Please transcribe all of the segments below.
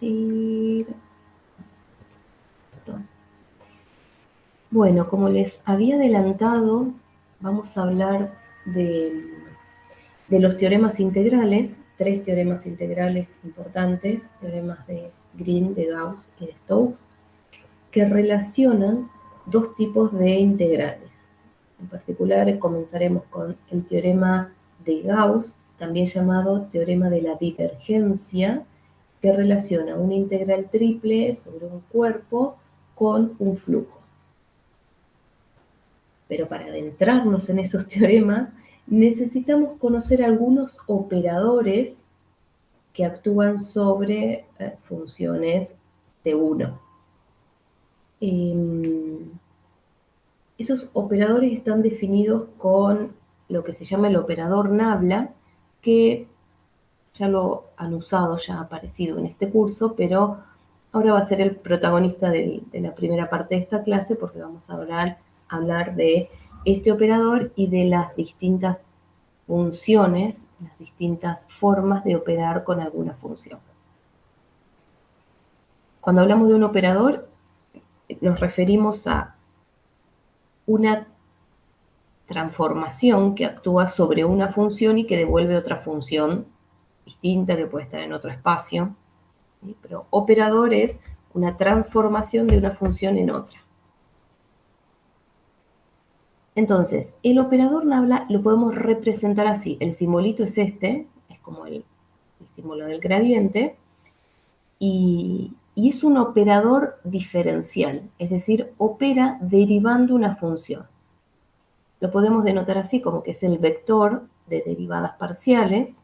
compartir. Bueno, como les había adelantado, vamos a hablar de los teoremas integrales, 3 teoremas integrales importantes, teoremas de Green, de Gauss y de Stokes, que relacionan 2 tipos de integrales. En particular, comenzaremos con el teorema de Gauss, también llamado teorema de la divergencia, que relaciona una integral triple sobre un cuerpo con un flujo. Pero para adentrarnos en esos teoremas, necesitamos conocer algunos operadores que actúan sobre funciones de 1. Esos operadores están definidos con lo que se llama el operador Nabla, que ya lo han usado, ya ha aparecido en este curso, pero ahora va a ser el protagonista de la primera parte de esta clase, porque vamos a hablar de este operador y de las distintas funciones, las distintas formas de operar con alguna función. Cuando hablamos de un operador, nos referimos a una transformación que actúa sobre una función y que devuelve otra función distinta que puede estar en otro espacio. ¿Sí? Pero operador es una transformación de una función en otra. Entonces, el operador Nabla lo podemos representar así. El simbolito es este, es como el símbolo del gradiente, y es un operador diferencial, es decir, opera derivando una función. Lo podemos denotar así como que es el vector de derivadas parciales,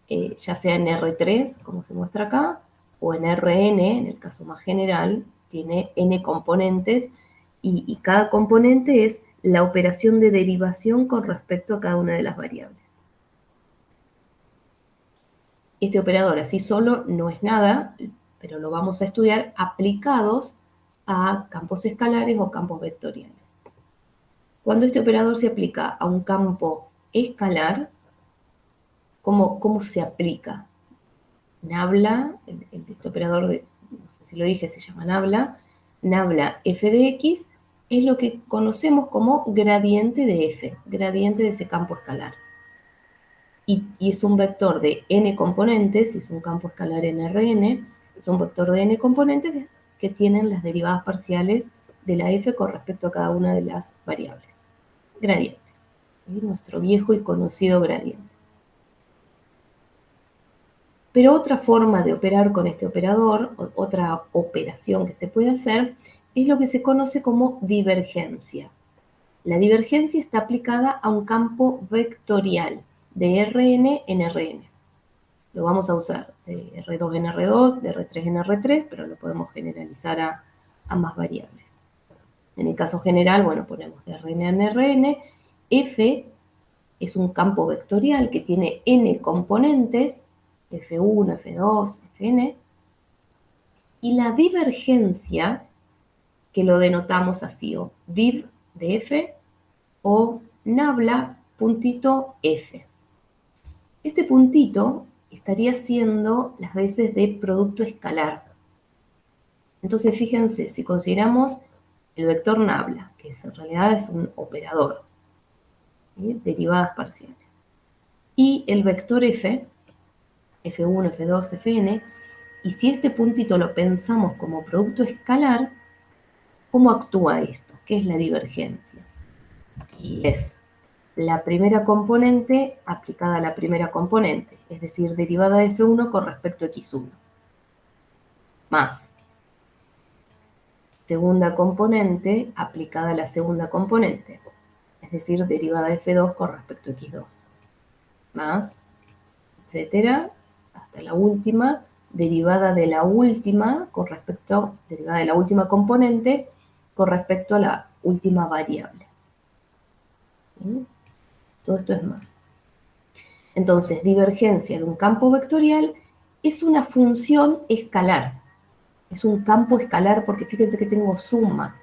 ya sea en R3, como se muestra acá, o en Rn, en el caso más general, tiene n componentes, y cada componente es la operación de derivación con respecto a cada una de las variables. Este operador así solo no es nada, pero lo vamos a estudiar aplicados a campos escalares o campos vectoriales. Cuando este operador se aplica a un campo escalar, ¿cómo se aplica? Nabla, este operador, no sé si lo dije, se llama Nabla. Nabla f de x es lo que conocemos como gradiente de f, gradiente de ese campo escalar. Y es un vector de n componentes, es un campo escalar en Rn, es un vector de n componentes que tienen las derivadas parciales de la f con respecto a cada una de las variables. Gradiente, ¿sí? Nuestro viejo y conocido gradiente. Pero otra forma de operar con este operador, otra operación que se puede hacer, es lo que se conoce como divergencia. La divergencia está aplicada a un campo vectorial de Rn en Rn. Lo vamos a usar de R2 en R2, de R3 en R3, pero lo podemos generalizar a más variables. En el caso general, bueno, ponemos de Rn en Rn. F es un campo vectorial que tiene n componentes, F1, F2, Fn, y la divergencia, que lo denotamos así, o div de F, o nabla puntito F. Este puntito estaría siendo las veces de producto escalar. Entonces, fíjense, si consideramos el vector nabla, que en realidad es un operador, ¿sí? Derivadas parciales, y el vector F, F1, F2, Fn, y si este puntito lo pensamos como producto escalar, ¿cómo actúa esto? ¿Qué es la divergencia? Y es la primera componente aplicada a la primera componente, es decir, derivada de F1 con respecto a X1, más segunda componente aplicada a la segunda componente, es decir, derivada de F2 con respecto a X2, más, etcétera, hasta la última, derivada de la última derivada de la última componente con respecto a la última variable. ¿Sí? Todo esto es más. Entonces, divergencia de un campo vectorial es una función escalar. Es un campo escalar porque fíjense que tengo suma.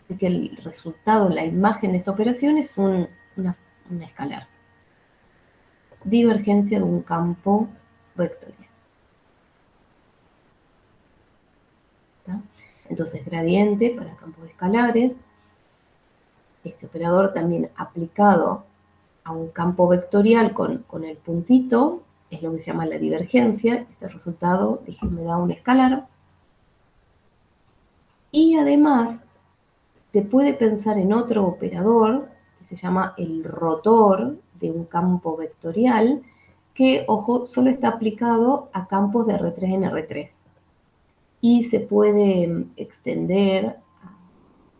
Así que el resultado, la imagen de esta operación es una escalar. Divergencia de un campo vectorial. Entonces, gradiente para campos escalares. Este operador también aplicado a un campo vectorial con el puntito es lo que se llama la divergencia. Este resultado, dije, me da un escalar. Y además, se puede pensar en otro operador que se llama el rotor de un campo vectorial que, ojo, solo está aplicado a campos de R3 en R3. Y se puede extender,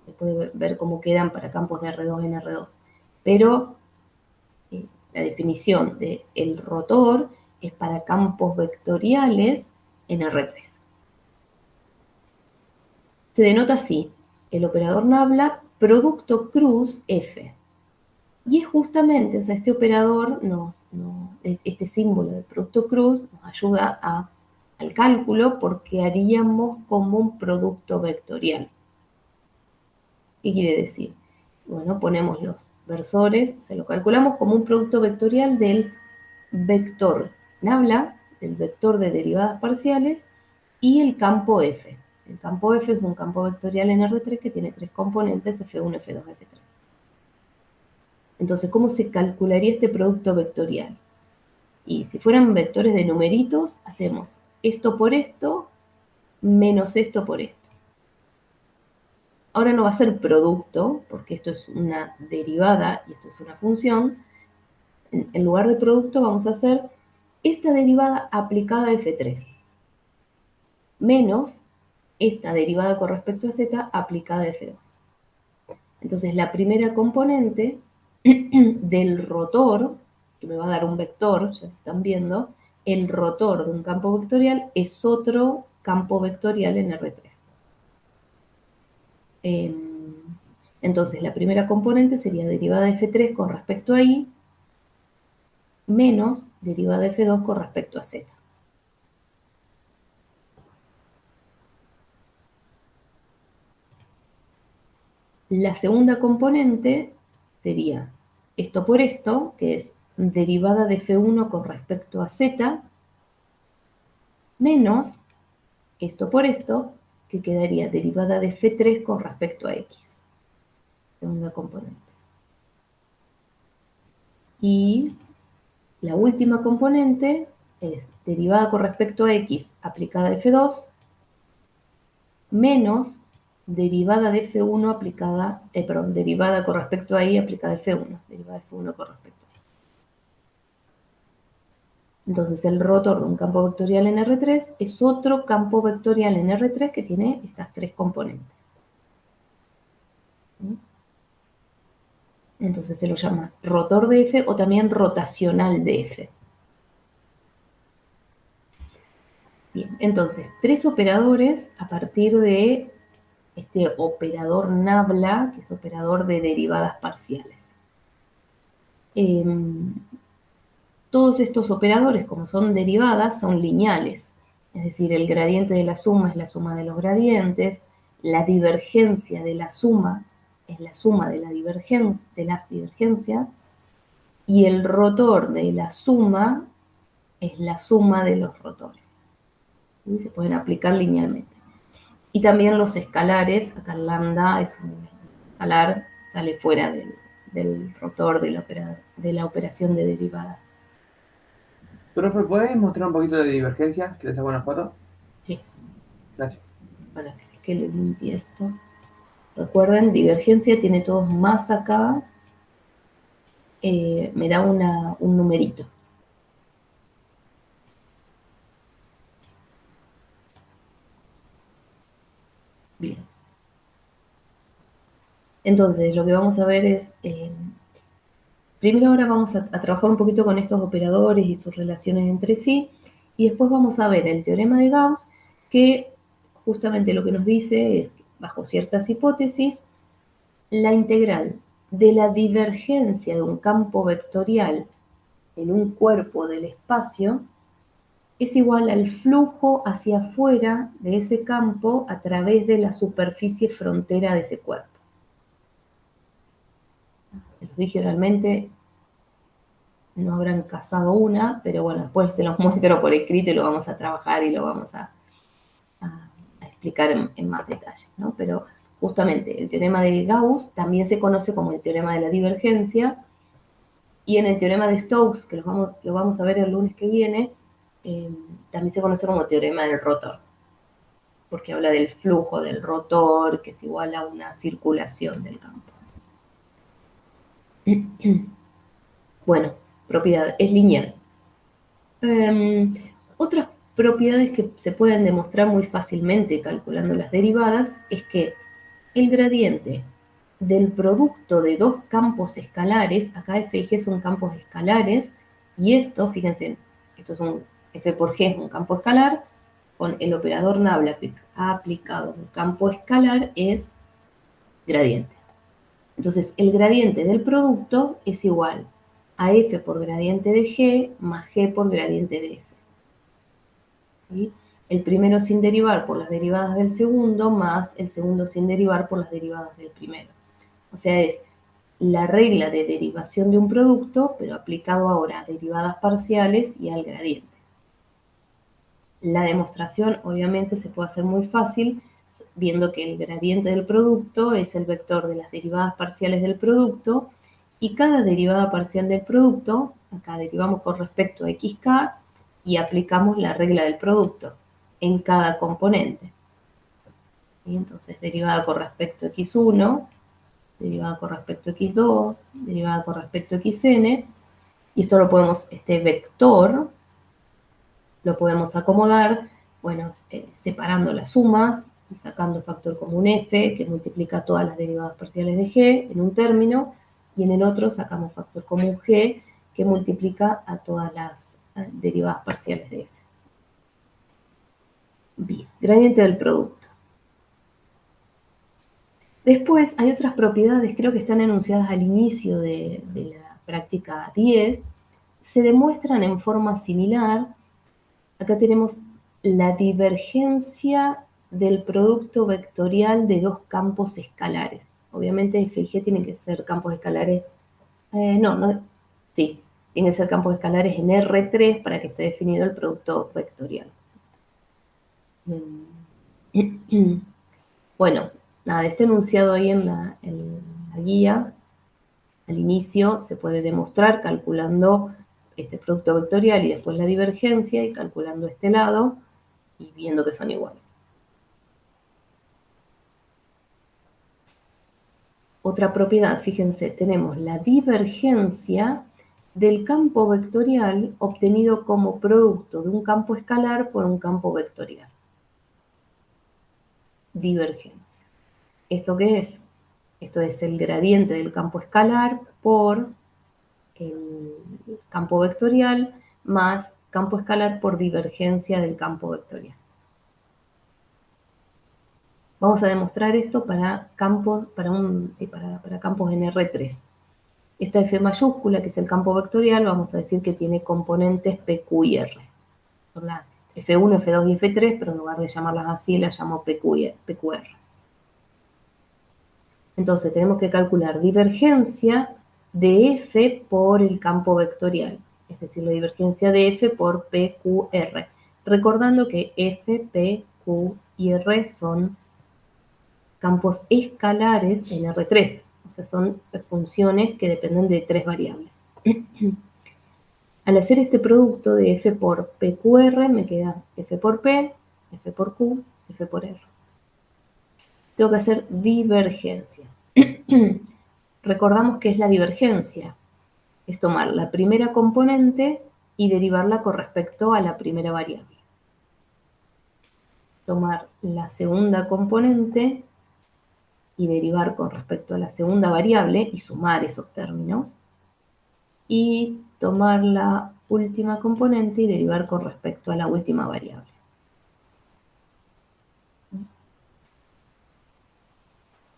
se puede ver cómo quedan para campos de R2 en R2. Pero la definición del rotor es para campos vectoriales en R3. Se denota así, el operador nabla producto cruz F. Y es justamente, o sea, este operador, este símbolo de producto cruz nos ayuda al cálculo porque haríamos como un producto vectorial. ¿Qué quiere decir? Bueno, ponemos los versores, o sea, lo calculamos como un producto vectorial del vector nabla, del vector de derivadas parciales, y el campo F. El campo F es un campo vectorial en R3 que tiene tres componentes, F1, F2, F3. Entonces, ¿cómo se calcularía este producto vectorial? Y si fueran vectores de numeritos, hacemos esto por esto, menos esto por esto. Ahora no va a ser producto, porque esto es una derivada y esto es una función. En lugar de producto vamos a hacer esta derivada aplicada a F3, menos esta derivada con respecto a Z aplicada a F2. Entonces, la primera componente del rotor, que me va a dar un vector, ya están viendo, el rotor de un campo vectorial es otro campo vectorial en R3. Entonces, la primera componente sería derivada de F3 con respecto a I, menos derivada de F2 con respecto a Z. La segunda componente sería esto por esto, que es derivada de F1 con respecto a Z, menos esto por esto, que quedaría derivada de F3 con respecto a X. Segunda componente. Y la última componente es derivada con respecto a X aplicada a F2, menos derivada de F1 aplicada, derivada con respecto a Y aplicada a F1, derivada de F1 con respecto a Y. Entonces el rotor de un campo vectorial en R3 es otro campo vectorial en R3 que tiene estas tres componentes. Entonces se lo llama rotor de F o también rotacional de F. Bien, entonces tres operadores a partir de este operador nabla, que es operador de derivadas parciales. Todos estos operadores, como son derivadas, son lineales. Es decir, el gradiente de la suma es la suma de los gradientes, la divergencia de la suma es la suma de las divergencias, y el rotor de la suma es la suma de los rotores. ¿Sí? Se pueden aplicar linealmente. Y también los escalares, acá el lambda es un escalar, sale fuera del rotor de la operación de derivada. Profe, ¿puedes mostrar un poquito de divergencia? ¿Que les hago una foto? Sí. Gracias. Para que le limpie esto. Recuerden, divergencia tiene todos más acá. Me da un numerito. Bien. Entonces, lo que vamos a ver es, primero ahora vamos a trabajar un poquito con estos operadores y sus relaciones entre sí, y después vamos a ver el teorema de Gauss, que justamente lo que nos dice es, bajo ciertas hipótesis, la integral de la divergencia de un campo vectorial en un cuerpo del espacio es igual al flujo hacia afuera de ese campo a través de la superficie frontera de ese cuerpo. Se los dije realmente, no habrán cazado una, pero bueno, después se los muestro por escrito y lo vamos a trabajar y lo vamos a explicar explicar en más detalle, ¿no? Pero justamente el teorema de Gauss también se conoce como el teorema de la divergencia, y en el teorema de Stokes, que lo vamos a ver el lunes que viene, también se conoce como teorema del rotor, porque habla del flujo del rotor, que es igual a una circulación del campo. Bueno, propiedad, es lineal. Otras propiedades que se pueden demostrar muy fácilmente calculando las derivadas es que el gradiente del producto de dos campos escalares, acá f y g son campos escalares, y esto, fíjense, esto es un f por g, es un campo escalar, con el operador Nabla aplicado a un campo escalar es gradiente. Entonces, el gradiente del producto es igual a f por gradiente de g más g por gradiente de f. ¿Sí? El primero sin derivar por las derivadas del segundo más el segundo sin derivar por las derivadas del primero. O sea, es la regla de derivación de un producto, pero aplicado ahora a derivadas parciales y al gradiente. La demostración obviamente se puede hacer muy fácil, viendo que el gradiente del producto es el vector de las derivadas parciales del producto, y cada derivada parcial del producto, acá derivamos con respecto a xk, y aplicamos la regla del producto en cada componente. ¿Sí? Entonces, derivada con respecto a x1, derivada con respecto a x2, derivada con respecto a xn, y esto lo podemos, este vector, lo podemos acomodar, bueno, separando las sumas y sacando factor común f, que multiplica todas las derivadas parciales de g en un término, y en el otro sacamos factor común g, que multiplica a todas las derivadas parciales de f. Bien, gradiente del producto. Después hay otras propiedades, creo que están enunciadas al inicio de la práctica 10, se demuestran en forma similar. Acá tenemos la divergencia del producto vectorial de dos campos escalares. Obviamente f y g tienen que ser campos escalares, sí, tienen que ser campos escalares en R3 para que esté definido el producto vectorial. Bueno, nada, este enunciado ahí en la guía, al inicio se puede demostrar calculando este producto vectorial y después la divergencia, y calculando este lado y viendo que son iguales. Otra propiedad, fíjense, tenemos la divergencia del campo vectorial obtenido como producto de un campo escalar por un campo vectorial. Divergencia. ¿Esto qué es? Esto es el gradiente del campo escalar por el campo vectorial más campo escalar por divergencia del campo vectorial. Vamos a demostrar esto para campos, para campos en R3. Esta F mayúscula, que es el campo vectorial, vamos a decir que tiene componentes PQ y R. Son las F1, F2 y F3, pero en lugar de llamarlas así, las llamo PQR. Entonces tenemos que calcular divergencia de F por el campo vectorial, es decir, la divergencia de F por PQR. Recordando que F, P, Q y R son campos escalares en R3, o sea, son funciones que dependen de tres variables. Al hacer este producto de f por PQR, me queda f por P, f por Q, f por R. Tengo que hacer divergencia. Recordamos que es la divergencia. Es tomar la primera componente y derivarla con respecto a la primera variable. Tomar la segunda componente y derivar con respecto a la segunda variable y sumar esos términos. Y tomar la última componente y derivar con respecto a la última variable.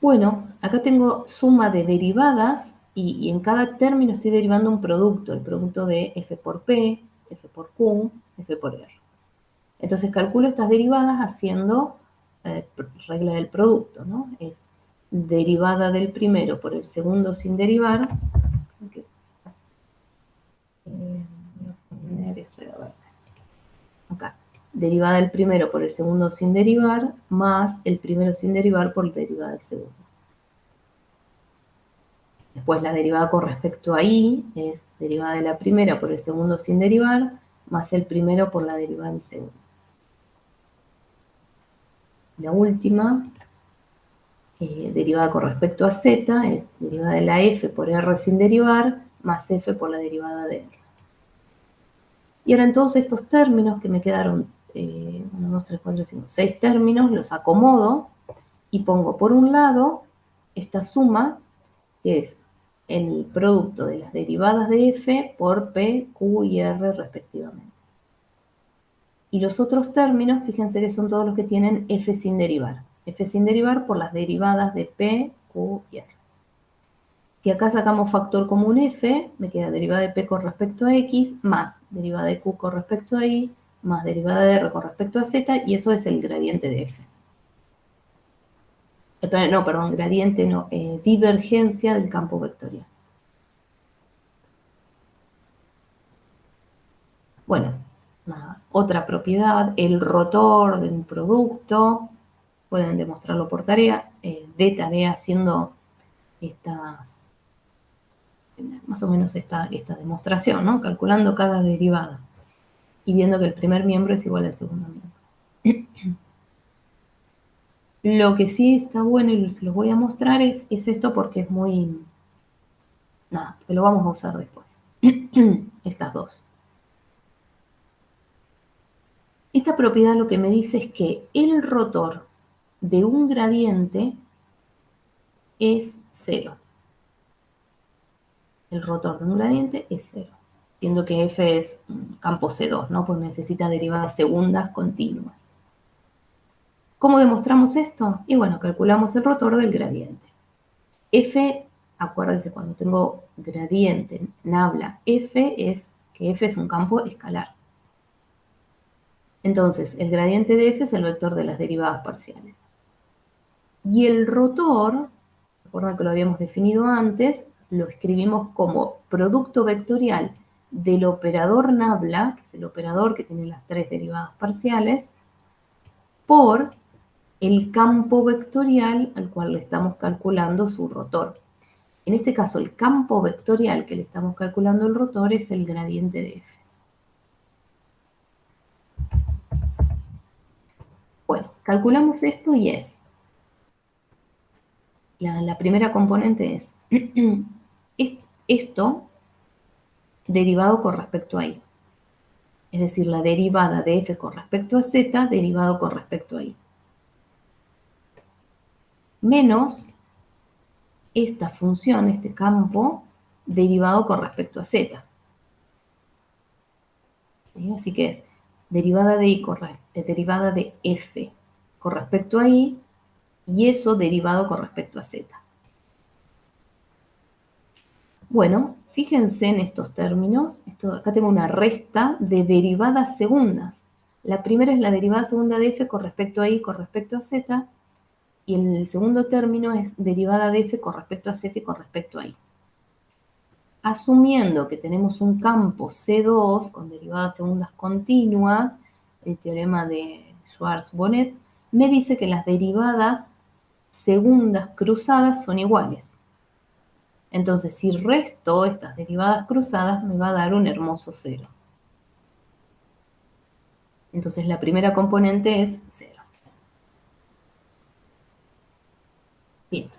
Bueno, acá tengo suma de derivadas y en cada término estoy derivando un producto, el producto de f por p, f por q, f por r. Entonces calculo estas derivadas haciendo regla del producto, ¿no? Es derivada del primero por el segundo sin derivar. Voy a poner esto de ver. Acá. derivada del primero por el segundo sin derivar, más el primero sin derivar por la derivada del segundo. Después la derivada con respecto a y es derivada de la primera por el segundo sin derivar, más el primero por la derivada del segundo. La última, derivada con respecto a z, es derivada de la f por r sin derivar, más f por la derivada de r. Y ahora en todos estos términos que me quedaron, 1, 2, 3, 4, 5, 6 términos, los acomodo y pongo por un lado esta suma, que es el producto de las derivadas de f por p, q y r respectivamente. Y los otros términos, fíjense que son todos los que tienen f sin derivar. F sin derivar por las derivadas de p, q y r. Si acá sacamos factor común f, me queda derivada de p con respecto a x, más derivada de q con respecto a y, más derivada de r con respecto a z, y eso es el gradiente de f. No, perdón, gradiente no, divergencia del campo vectorial. Bueno, otra propiedad, el rotor de un producto, pueden demostrarlo por tarea, de tarea haciendo más o menos esta demostración, ¿no? Calculando cada derivada y viendo que el primer miembro es igual al segundo miembro. Lo que sí está bueno y se los voy a mostrar es esto porque es muy... Nada, que lo vamos a usar después. Estas dos. Esta propiedad lo que me dice es que el rotor de un gradiente es 0. El rotor de un gradiente es 0. Siendo que f es campo C2, ¿no? Pues necesita derivadas segundas continuas. ¿Cómo demostramos esto? Y bueno, calculamos el rotor del gradiente. F, acuérdense, cuando tengo gradiente, nabla, F es que F es un campo escalar. Entonces, el gradiente de F es el vector de las derivadas parciales. Y el rotor, recuerden que lo habíamos definido antes, lo escribimos como producto vectorial del operador nabla, que es el operador que tiene las tres derivadas parciales, por el campo vectorial al cual le estamos calculando su rotor. En este caso, el campo vectorial que le estamos calculando el rotor es el gradiente de f. Bueno, calculamos esto y es, la primera componente es esto derivado con respecto a y. Es decir, la derivada de f con respecto a z derivado con respecto a y. Menos esta función, este campo, derivado con respecto a z. ¿Sí? Así que es derivada de derivada de f con respecto a y eso derivado con respecto a z. Bueno, fíjense en estos términos. Acá tengo una resta de derivadas segundas. La primera es la derivada segunda de f con respecto a y con respecto a z. Y el segundo término es derivada de f con respecto a z y con respecto a y. Asumiendo que tenemos un campo C2 con derivadas segundas continuas, el teorema de Schwarz-Bonnet me dice que las derivadas segundas cruzadas son iguales. Entonces, si resto estas derivadas cruzadas, me va a dar un hermoso 0. Entonces, la primera componente es 0. Bien.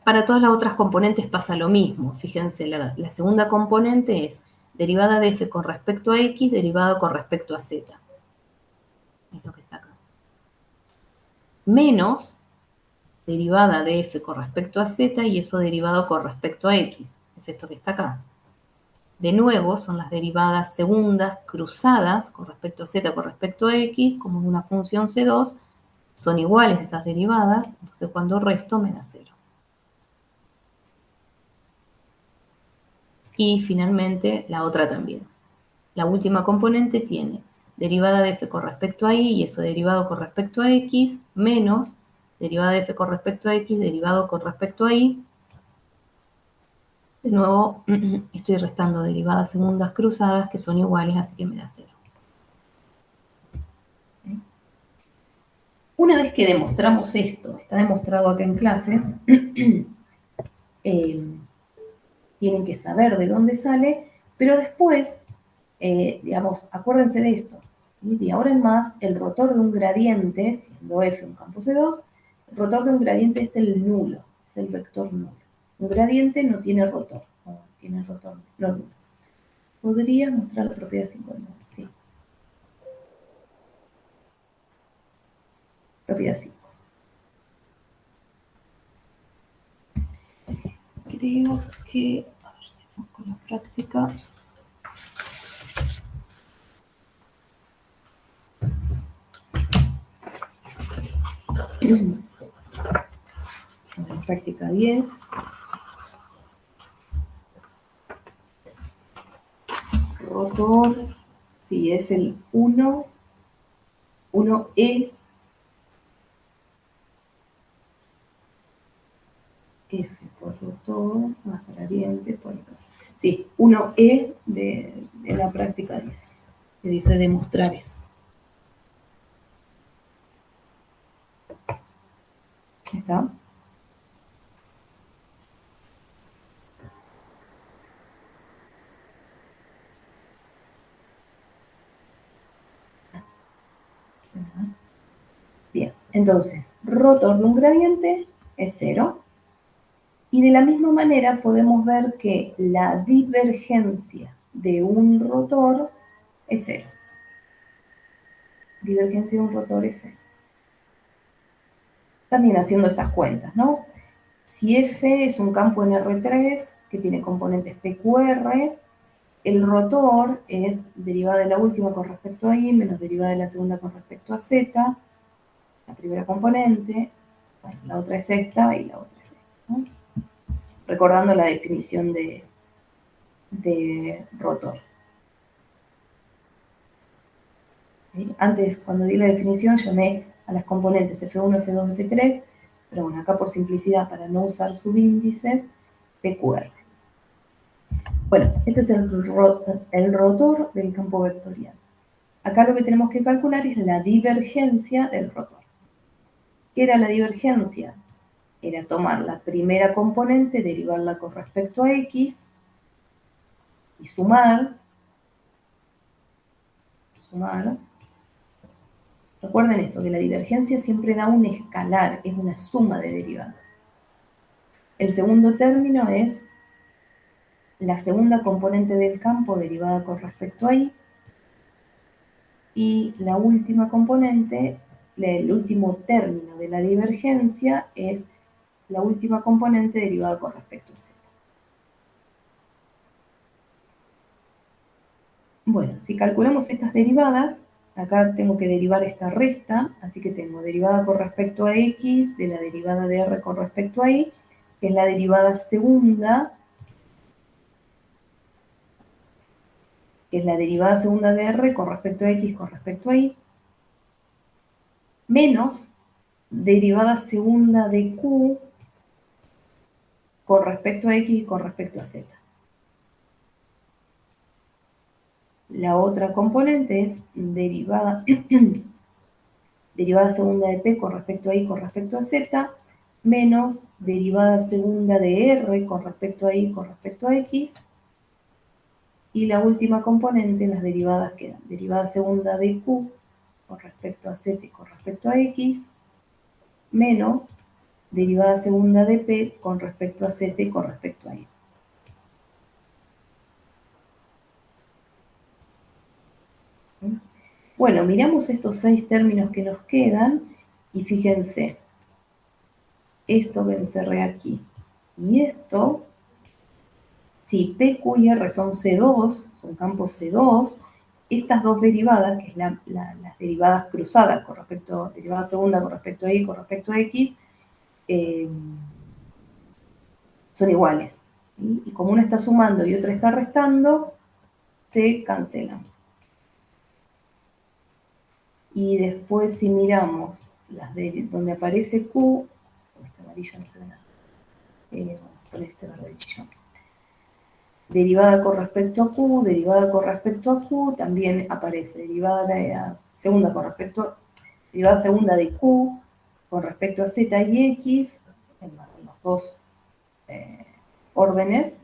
Para todas las otras componentes pasa lo mismo. Fíjense, la segunda componente es derivada de f con respecto a x, derivada con respecto a z. Es lo que está acá. Menos derivada de f con respecto a z y eso derivado con respecto a x. Es esto que está acá. De nuevo, son las derivadas segundas cruzadas con respecto a z con respecto a x, como en una función C2, son iguales esas derivadas, entonces cuando resto me da 0. Y finalmente la otra también. La última componente tiene derivada de f con respecto a y y eso derivado con respecto a x, menos derivada de f con respecto a x, derivado con respecto a y. De nuevo, estoy restando derivadas segundas cruzadas que son iguales, así que me da 0. Una vez que demostramos esto, está demostrado acá en clase, tienen que saber de dónde sale, pero después, digamos, acuérdense de esto. De ahora en más, el rotor de un gradiente, siendo F un campo C2, el rotor de un gradiente es el nulo, es el vector nulo. Un gradiente no tiene rotor, no tiene rotor, no nulo. ¿Podría mostrar la propiedad 5 del nulo? Sí. Propiedad 5. Creo que, a ver si vamos con la práctica. La práctica 10. Rotor, sí, es el 1E F por rotor más gradiente por acá. Sí, 1E de la práctica 10, que dice demostrar eso. ¿Está? Bien, entonces, rotor de un gradiente es 0. Y de la misma manera podemos ver que la divergencia de un rotor es 0. Divergencia de un rotor es 0. También haciendo estas cuentas, ¿no? Si F es un campo en R3 que tiene componentes PQR, el rotor es derivada de la última con respecto a I menos derivada de la segunda con respecto a Z, la primera componente, bueno, la otra es esta y la otra es esta, ¿no? Recordando la definición de rotor. ¿Sí? Antes, cuando di la definición, llamé a las componentes F1, F2, F3, pero bueno, acá por simplicidad, para no usar subíndices, PQR. Bueno, este es el rotor del campo vectorial. Acá lo que tenemos que calcular es la divergencia del rotor. ¿Qué era la divergencia? Era tomar la primera componente, derivarla con respecto a X y sumar. Recuerden esto, que la divergencia siempre da un escalar, es una suma de derivadas. El segundo término es la segunda componente del campo derivada con respecto a Y. Y la última componente, el último término de la divergencia es la última componente derivada con respecto a Z. Bueno, si calculamos estas derivadas, acá tengo que derivar esta resta, así que tengo derivada con respecto a X de la derivada de R con respecto a Y, que es la derivada segunda, que es la derivada segunda de R con respecto a X con respecto a Y, menos derivada segunda de Q con respecto a X y con respecto a Z. La otra componente es derivada, derivada segunda de P con respecto a Y con respecto a Z, menos derivada segunda de R con respecto a Y con respecto a X. Y la última componente, las derivadas quedan derivada segunda de Q con respecto a Z y con respecto a X, menos derivada segunda de P con respecto a Z y con respecto a Y. Bueno, miramos estos 6 términos que nos quedan y fíjense, esto venceré aquí. Y esto, si P, Q y R son C2, son campos C2, estas dos derivadas, que es las derivadas cruzadas con respecto, derivada segunda con respecto a Y, con respecto a X, son iguales. ¿Sí? Y como una está sumando y otra está restando, se cancelan. Y después si miramos las de donde aparece Q, este amarillo no se ve nada, con este verde chillón. Derivada con respecto a Q, derivada con respecto a Q, también aparece derivada segunda con respecto a derivada segunda de Q con respecto a Z y X, en los dos órdenes,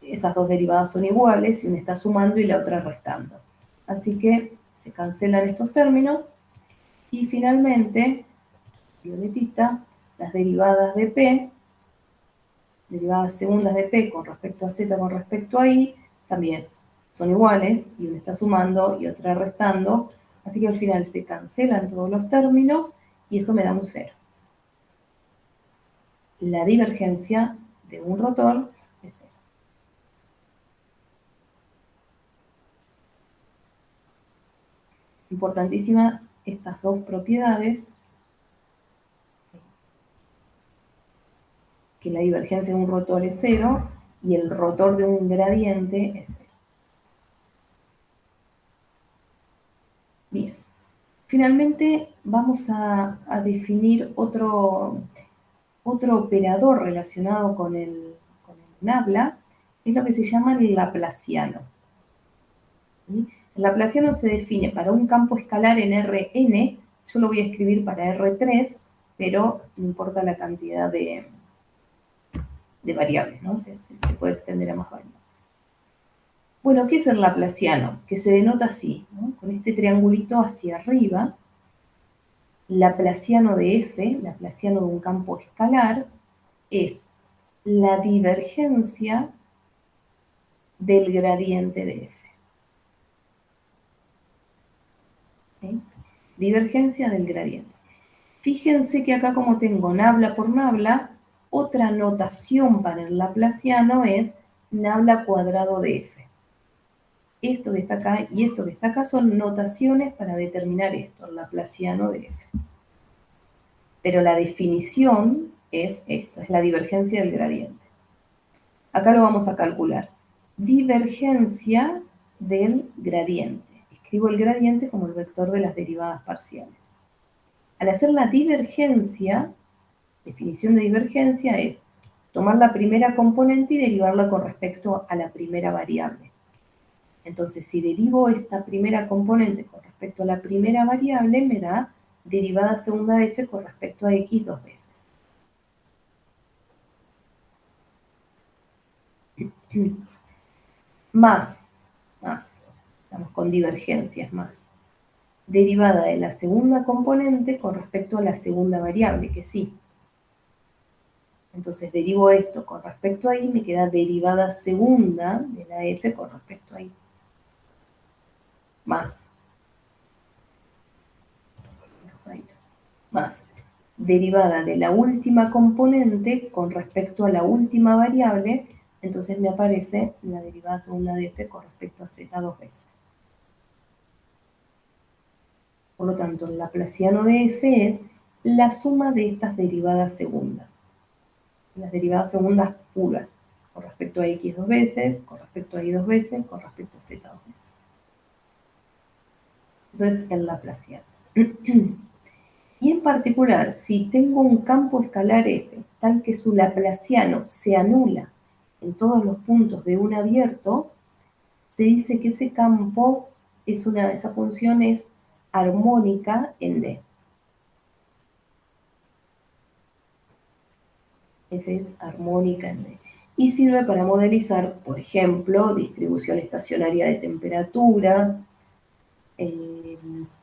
esas dos derivadas son iguales y una está sumando y la otra restando. Así que se cancelan estos términos y finalmente, violetita, las derivadas de P, derivadas segundas de P con respecto a Z con respecto a I, también son iguales y una está sumando y otra restando. Así que al final se cancelan todos los términos y esto me da un cero. La divergencia de un rotor es cero. Importantísimas estas dos propiedades, que la divergencia de un rotor es cero y el rotor de un gradiente es cero. Bien, finalmente vamos a definir otro operador relacionado con el nabla, es lo que se llama el laplaciano. ¿Sí? El laplaciano se define para un campo escalar en Rn, yo lo voy a escribir para R3, pero no importa la cantidad de variables, ¿no? Se puede extender a más variables. Bueno, ¿qué es el laplaciano? Que se denota así, ¿no? Con este triangulito hacia arriba, laplaciano de f, laplaciano de un campo escalar, es la divergencia del gradiente de f. ¿Sí? Divergencia del gradiente. Fíjense que acá, como tengo nabla por nabla, otra notación para el laplaciano es nabla cuadrado de f. Esto que está acá y esto que está acá son notaciones para determinar esto, el laplaciano de f. Pero la definición es esto, es la divergencia del gradiente. Acá lo vamos a calcular. Divergencia del gradiente. Escribo el gradiente como el vector de las derivadas parciales. Al hacer la divergencia, definición de divergencia es tomar la primera componente y derivarla con respecto a la primera variable. Entonces, si derivo esta primera componente con respecto a la primera variable, me da derivada segunda de f con respecto a x dos veces. Más, estamos con divergencias más. Derivada de la segunda componente con respecto a la segunda variable, que sí. Entonces derivo esto con respecto a y, me queda derivada segunda de la f con respecto a y. Más derivada de la última componente con respecto a la última variable, entonces me aparece la derivada segunda de f con respecto a z dos veces. Por lo tanto, el laplaciano de f es la suma de estas derivadas segundas. Las derivadas segundas puras, con respecto a x dos veces, con respecto a y dos veces, con respecto a z dos veces. Eso es el laplaciano. Y en particular, si tengo un campo escalar f, tal que su laplaciano se anula en todos los puntos de un abierto, se dice que ese campo esa función es armónica en D. F es armónica en D. Y sirve para modelizar, por ejemplo, distribución estacionaria de temperatura,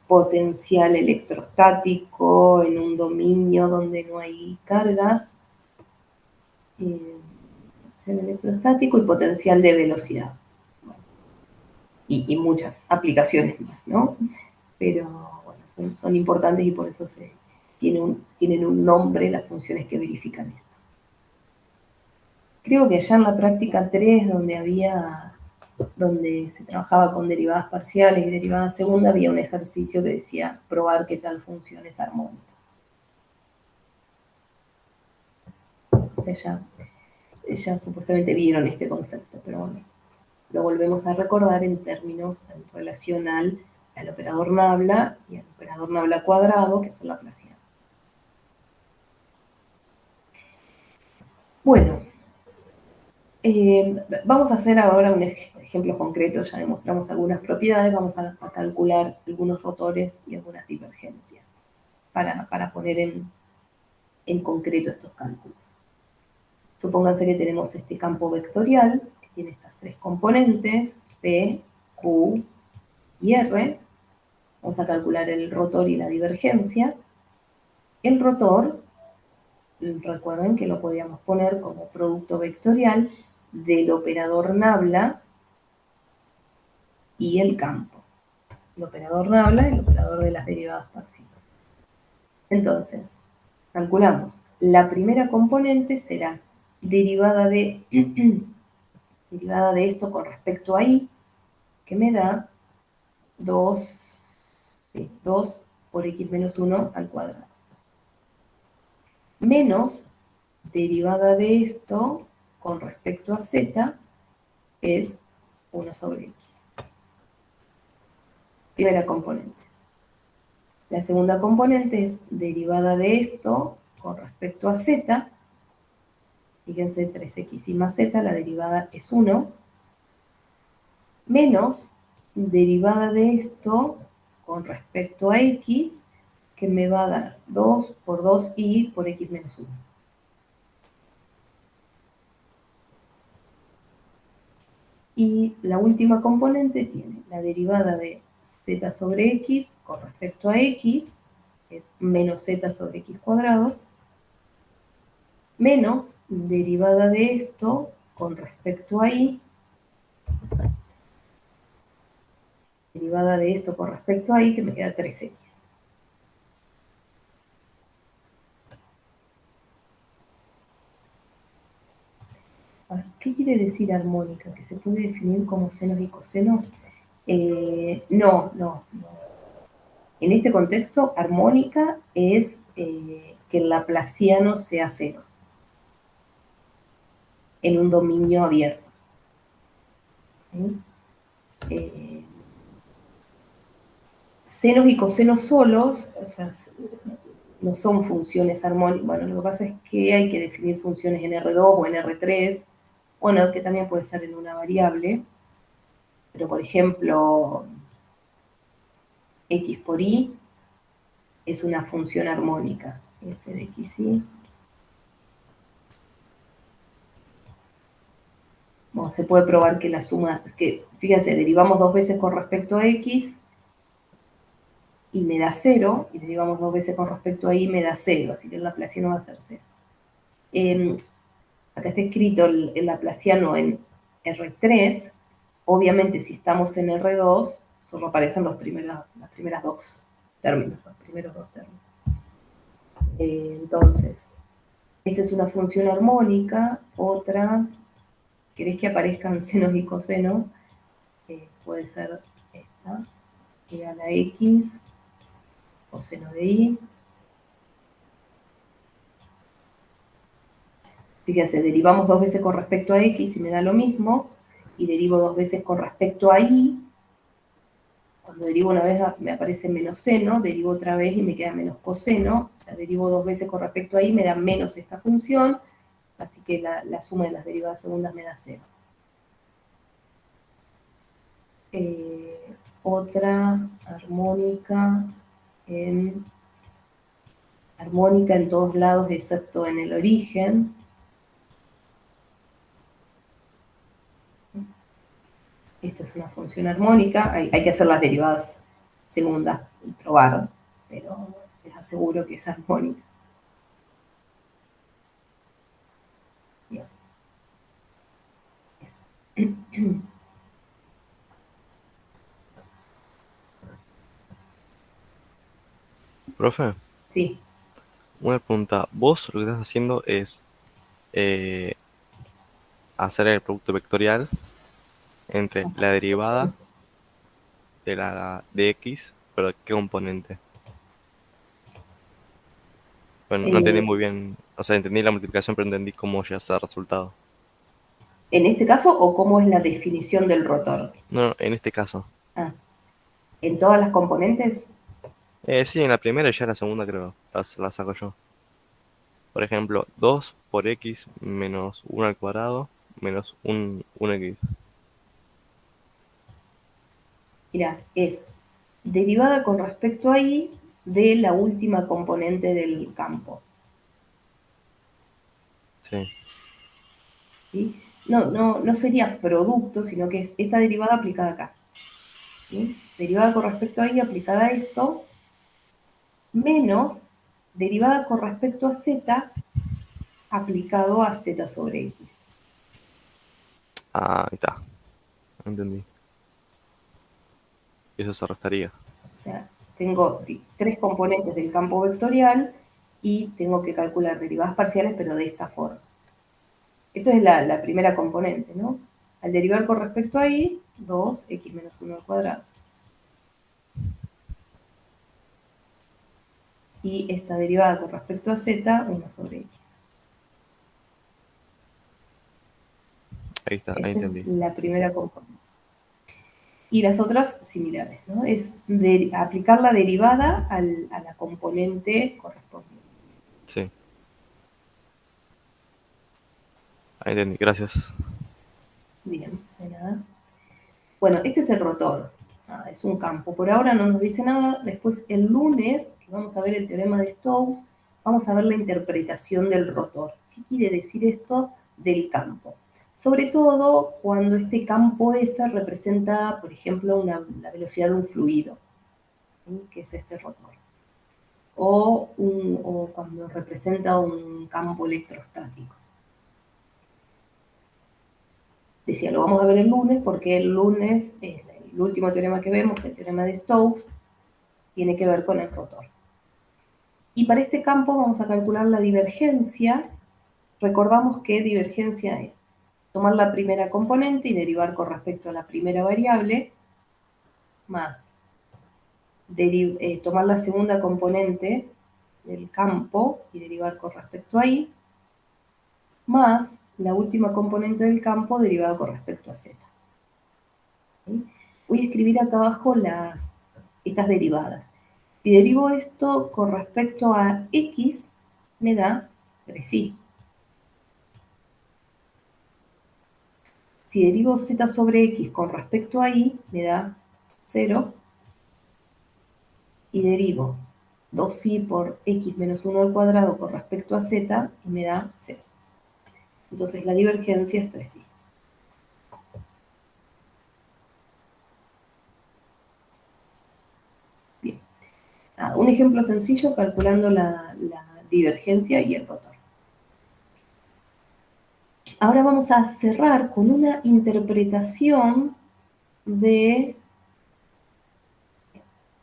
potencial electrostático en un dominio donde no hay cargas, electrostático y potencial de velocidad. Y muchas aplicaciones más, ¿no? Pero bueno, son importantes y por eso tienen un nombre las funciones que verifican esto. Creo que allá en la práctica 3, donde se trabajaba con derivadas parciales y derivadas segunda, había un ejercicio que decía probar que tal función es armónica. O sea, ya supuestamente vieron este concepto, pero bueno, lo volvemos a recordar en términos en relación al operador nabla y al operador nabla cuadrado, que es el laplaciano. Bueno, vamos a hacer ahora un ejemplo concreto ya demostramos algunas propiedades, vamos a calcular algunos rotores y algunas divergencias para poner en concreto estos cálculos. Supónganse que tenemos este campo vectorial que tiene estas tres componentes, P, Q y R. Vamos a calcular el rotor y la divergencia. El rotor, recuerden que lo podíamos poner como producto vectorial del operador nabla y el campo. El operador nabla y el operador de las derivadas parciales. Entonces, calculamos. La primera componente será derivada de esto con respecto a y, que me da 2 por x menos 1 al cuadrado. Menos derivada de esto con respecto a z, es 1 sobre x. Primera componente. La segunda componente es derivada de esto con respecto a z. Fíjense, 3x y más z, la derivada es 1. Menos derivada de esto con respecto a x, que me va a dar 2 por 2y por x menos 1. Y la última componente tiene la derivada de z sobre x con respecto a x, que es menos z sobre x cuadrado, menos derivada de esto con respecto a y, derivada de esto con respecto a y, que me queda 3x. Ahora, ¿qué quiere decir armónica? ¿Que se puede definir como senos y cosenos? No. En este contexto, armónica es que el laplaciano sea cero en un dominio abierto. Senos y cosenos solos, o sea, no son funciones armónicas. Bueno, lo que pasa es que hay que definir funciones en R2 o en R3, bueno, que también puede ser en una variable, pero por ejemplo, x por y es una función armónica, f de xy. Bueno, se puede probar que la suma, que fíjense, derivamos 2 veces con respecto a x y me da 0, y derivamos 2 veces con respecto a y me da 0, así que el laplaciano va a ser 0. Acá está escrito el laplaciano en R3, obviamente si estamos en R2, solo aparecen las primeras dos términos, los primeros dos términos. Entonces, esta es una función armónica, otra, ¿querés que aparezcan senos y cosenos? Puede ser esta, igual a x, coseno de y. Fíjense, derivamos 2 veces con respecto a x y me da lo mismo, y derivo 2 veces con respecto a y. Cuando derivo una vez me aparece menos seno, derivo otra vez y me queda menos coseno, o sea, derivo 2 veces con respecto a y, me da menos esta función, así que la suma de las derivadas segundas me da 0. Otra armónica en todos lados excepto en el origen. Esta es una función armónica, hay que hacer las derivadas segundas y probar, pero les aseguro que es armónica. Bien. Eso. Profe, Sí. una pregunta. Vos lo que estás haciendo es hacer el producto vectorial entre la derivada de x, pero ¿de qué componente? Bueno, no entendí muy bien, o sea, entendí la multiplicación, pero entendí cómo llegas al resultado. ¿En este caso o cómo es la definición del rotor? No, en este caso. Ah, ¿en todas las componentes? Sí, en la primera y ya en la segunda creo, la saco yo. Por ejemplo, 2 por x menos 1 al cuadrado menos 1x. Mirá, es derivada con respecto a y de la última componente del campo. Sí. ¿Sí? No sería producto, sino que es esta derivada aplicada acá. ¿Sí? Derivada con respecto a y aplicada a esto, menos derivada con respecto a z aplicado a z sobre x. Ah, ahí está. Entendí. Eso se restaría. O sea, tengo tres componentes del campo vectorial y tengo que calcular derivadas parciales, pero de esta forma. Esto es la primera componente, ¿no? Al derivar con respecto a y, 2x menos 1 al cuadrado. Y esta derivada con respecto a z, 1 sobre x. Ahí está, ahí Esta es entendí. la primera componente. Y las otras similares, ¿no? Es aplicar la derivada a la componente correspondiente. Sí. Ahí entendí, gracias. Bien, de nada. Bueno, este es el rotor. Es un campo. Por ahora no nos dice nada. Después el lunes, que vamos a ver el teorema de Stokes, vamos a ver la interpretación del rotor. ¿Qué quiere decir esto del campo? Sobre todo cuando este campo F representa, por ejemplo, la velocidad de un fluido, ¿sí? Que es este rotor. O cuando representa un campo electrostático. Decía, lo vamos a ver el lunes porque el lunes es el último teorema que vemos, el teorema de Stokes, tiene que ver con el rotor. Y para este campo vamos a calcular la divergencia. Recordamos que divergencia es tomar la primera componente y derivar con respecto a la primera variable, más tomar la segunda componente del campo y derivar con respecto a y, más la última componente del campo derivada con respecto a z. ¿Sí? Voy a escribir acá abajo estas derivadas. Si derivo esto con respecto a x, me da 3i. Si derivo z sobre x con respecto a y, me da 0. Y derivo 2i por x menos 1 al cuadrado con respecto a z, y me da 0. Entonces la divergencia es 3i. Bien. Un ejemplo sencillo calculando la divergencia y el rotor. Ahora vamos a cerrar con una interpretación de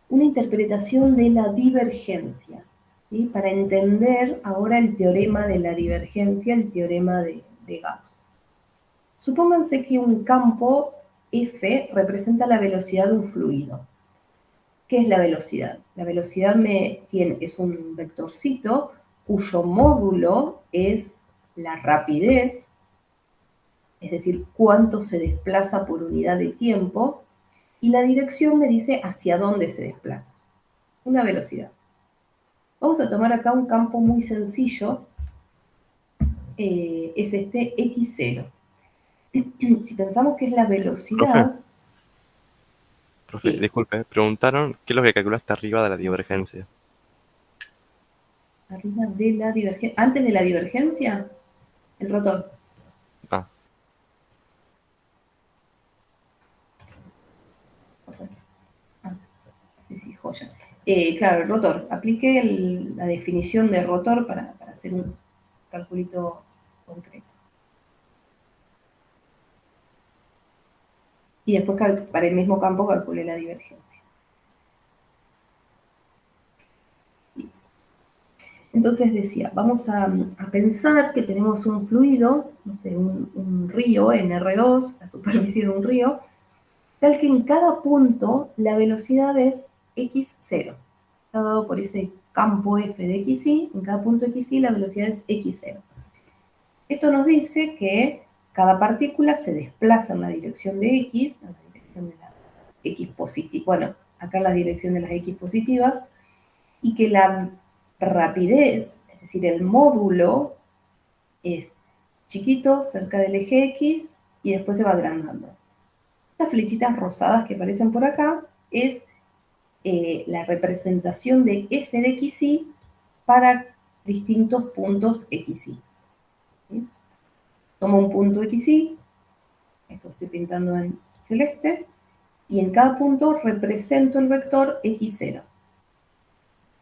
la divergencia, ¿sí? Para entender ahora el teorema de la divergencia, el teorema de Gauss. Supónganse que un campo F representa la velocidad de un fluido. ¿Qué es la velocidad? La velocidad es un vectorcito cuyo módulo es la rapidez, es decir, cuánto se desplaza por unidad de tiempo, y la dirección me dice hacia dónde se desplaza. Una velocidad. Vamos a tomar acá un campo muy sencillo, es este x0. Si pensamos que es la Profe, velocidad, profe, sí, disculpe, preguntaron qué es lo que calculaste arriba de la divergencia. arriba de la divergencia, antes de la divergencia, el rotor. Ah, Ah, sí, joya. Claro, el rotor. Apliqué la definición de rotor para hacer un calculito concreto. Y después para el mismo campo calculé la divergencia. Entonces decía, vamos a pensar que tenemos un fluido, no sé, un río, NR2, la superficie de un río, tal que en cada punto la velocidad es x0. Está dado por ese campo f de xy, en cada punto xy la velocidad es x0. Esto nos dice que cada partícula se desplaza en la dirección de x, en la dirección de la x positiva, bueno, acá en la dirección de las x positivas, y que la rapidez, es decir, el módulo, es chiquito, cerca del eje x, y después se va agrandando. Estas flechitas rosadas que aparecen por acá es la representación de f de xy para distintos puntos xy. ¿Sí? Tomo un punto xy, esto estoy pintando en celeste, y en cada punto represento el vector x0.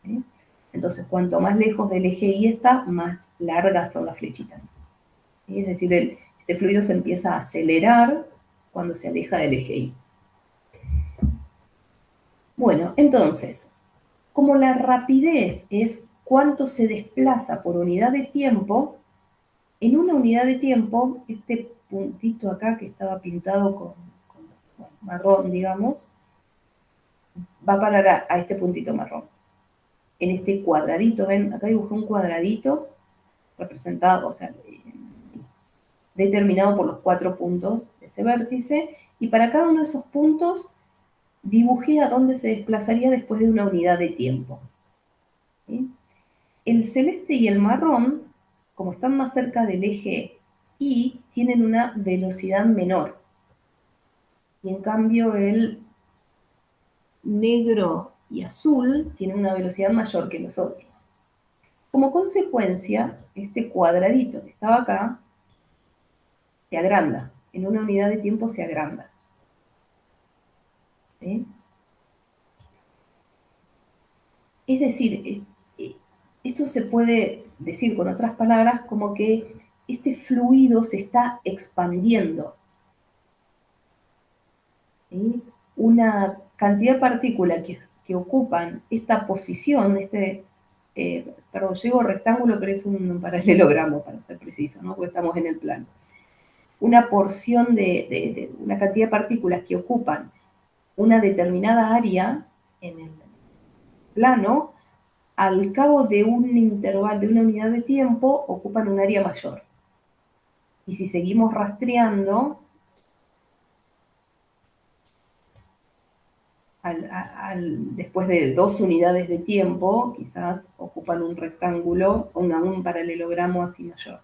¿Sí? Entonces, cuanto más lejos del eje Y está, más largas son las flechitas. ¿Sí? Es decir, este fluido se empieza a acelerar cuando se aleja del eje Y. Bueno, entonces, como la rapidez es cuánto se desplaza por unidad de tiempo, en una unidad de tiempo, este puntito acá que estaba pintado con marrón, digamos, va a parar a este puntito marrón. En este cuadradito, ven, acá dibujé un cuadradito representado, o sea, determinado por los 4 puntos de ese vértice, y para cada uno de esos puntos dibujé a dónde se desplazaría después de una unidad de tiempo. ¿Sí? El celeste y el marrón, como están más cerca del eje Y, tienen una velocidad menor. Y en cambio el negro y azul tienen una velocidad mayor que los otros. Como consecuencia, este cuadradito que estaba acá se agranda. En una unidad de tiempo se agranda. ¿Sí? Es decir, esto se puede decir con otras palabras como que este fluido se está expandiendo. ¿Sí? Una cantidad de partículas que ocupan esta posición, perdón, yo digo rectángulo, pero es un paralelogramo para ser preciso, ¿no? Porque estamos en el plano. Una porción de una cantidad de partículas que ocupan una determinada área en el plano, al cabo de un intervalo, de una unidad de tiempo, ocupan un área mayor. Y si seguimos rastreando, después de 2 unidades de tiempo, quizás ocupan un rectángulo o un paralelogramo así mayor.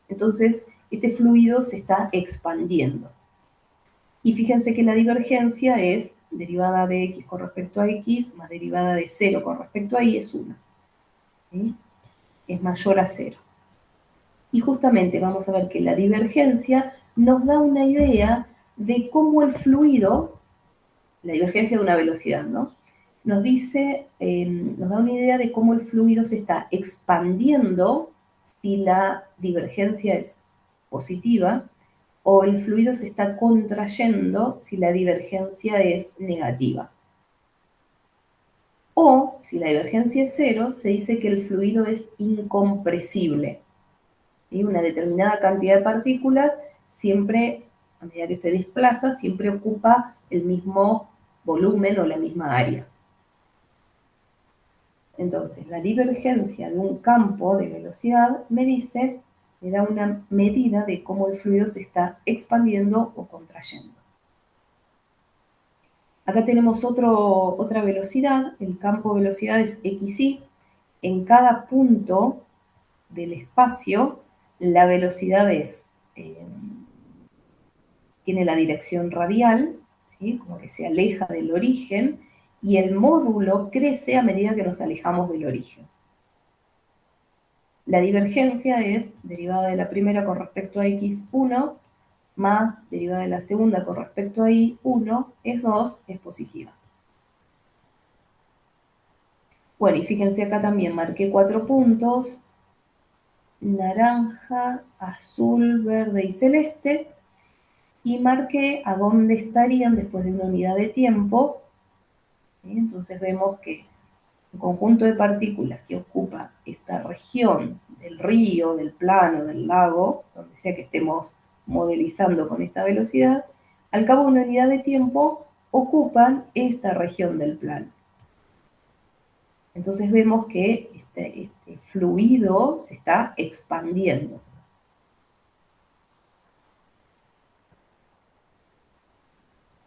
Entonces, este fluido se está expandiendo. Y fíjense que la divergencia es derivada de x con respecto a x más derivada de 0 con respecto a y es 1. ¿Sí? Es mayor a 0. Y justamente vamos a ver que la divergencia nos da una idea de cómo el fluido, la divergencia de una velocidad, ¿no? Nos dice, nos da una idea de cómo el fluido se está expandiendo si la divergencia es positiva, o el fluido se está contrayendo si la divergencia es negativa. O, si la divergencia es 0, se dice que el fluido es incompresible. ¿Sí? Una determinada cantidad de partículas siempre, a medida que se desplaza, siempre ocupa el mismo volumen o la misma área. Entonces, la divergencia de un campo de velocidad me da una medida de cómo el fluido se está expandiendo o contrayendo. Acá tenemos otra velocidad, el campo de velocidad es xy. En cada punto del espacio, la velocidad tiene la dirección radial, ¿sí? Como que se aleja del origen, y el módulo crece a medida que nos alejamos del origen. La divergencia es derivada de la primera con respecto a x1 más derivada de la segunda con respecto a y1 es 2, es positiva. Bueno, y fíjense acá también marqué 4 puntos, naranja, azul, verde y celeste, y marqué a dónde estarían después de una unidad de tiempo. ¿Sí? Entonces vemos que un conjunto de partículas que ocupa esta región del río, del plano, del lago, donde sea que estemos modelizando con esta velocidad, al cabo de una unidad de tiempo ocupan esta región del plano. Entonces vemos que este fluido se está expandiendo.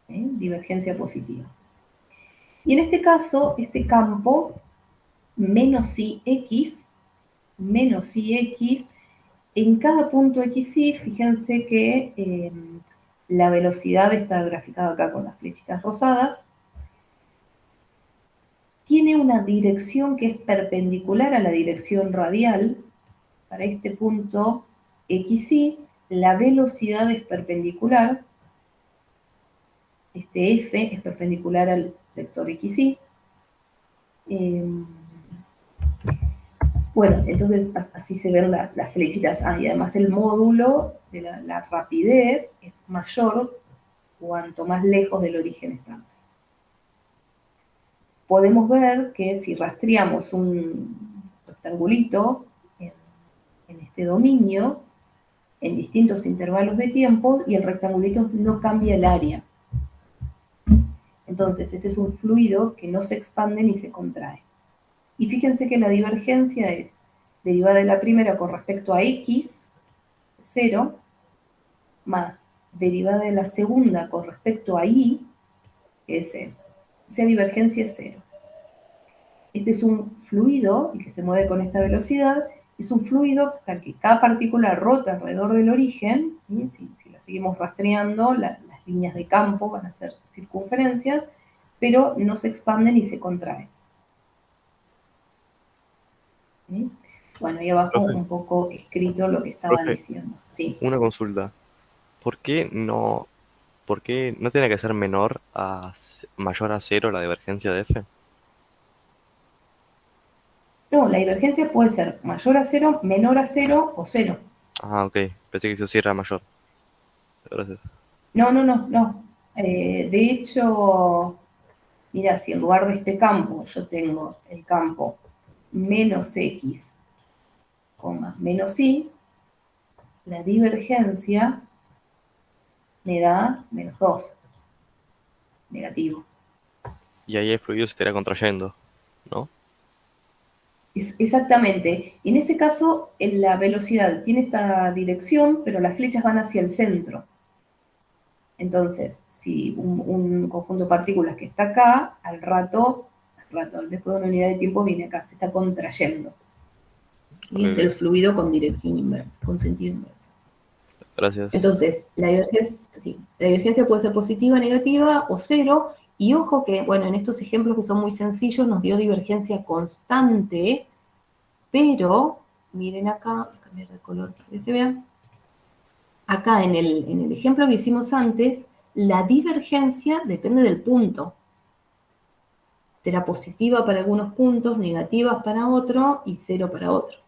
Divergencia positiva. Y en este caso, este campo menos ix, en cada punto xy, fíjense que La velocidad está graficada acá con las flechitas rosadas. Tiene una dirección que es perpendicular a la dirección radial. Para este punto XY, la velocidad es perpendicular. Este F es perpendicular al vector XY. Bueno, entonces así se ven las flechitas. Y además el módulo de la rapidez es mayor cuanto más lejos del origen estamos. Podemos ver que si rastreamos un rectangulito en este dominio, en distintos intervalos de tiempo, y el rectangulito no cambia el área. Entonces, este es un fluido que no se expande ni se contrae. Y fíjense que la divergencia es derivada de la primera con respecto a X, 0, más derivada de la segunda con respecto a Y, que es 0. O sea, divergencia es 0. Este es un fluido, el que se mueve con esta velocidad, es un fluido al que cada partícula rota alrededor del origen, ¿sí? Si la seguimos rastreando, las líneas de campo van a ser circunferencias, pero no se expande ni se contrae. ¿Sí? Bueno, ahí abajo Profe. un poco escrito lo que estaba Profe, diciendo. Sí. una consulta. ¿Por qué no tiene que ser mayor a cero la divergencia de F? No, la divergencia puede ser mayor a 0, menor a 0 o 0. Ah, ok. Pensé que eso sí era mayor. Gracias. No. De hecho, mira, si en lugar de este campo yo tengo el campo menos X, menos Y, la divergencia me da menos 2, negativo. Y ahí el fluido se estaría contrayendo, ¿no? Exactamente. En ese caso, la velocidad tiene esta dirección, pero las flechas van hacia el centro. Entonces, si un conjunto de partículas que está acá, al rato, después de una unidad de tiempo, viene acá, se está contrayendo. Y es el fluido con dirección inversa, con sentido inverso. Gracias. Entonces, la divergencia puede ser positiva, negativa o 0. Y ojo que, bueno, en estos ejemplos que son muy sencillos, nos dio divergencia constante, pero, miren acá, voy a cambiar de color para que se vea. Acá en el ejemplo que hicimos antes, la divergencia depende del punto. Será positiva para algunos puntos, negativa para otro y 0 para otro.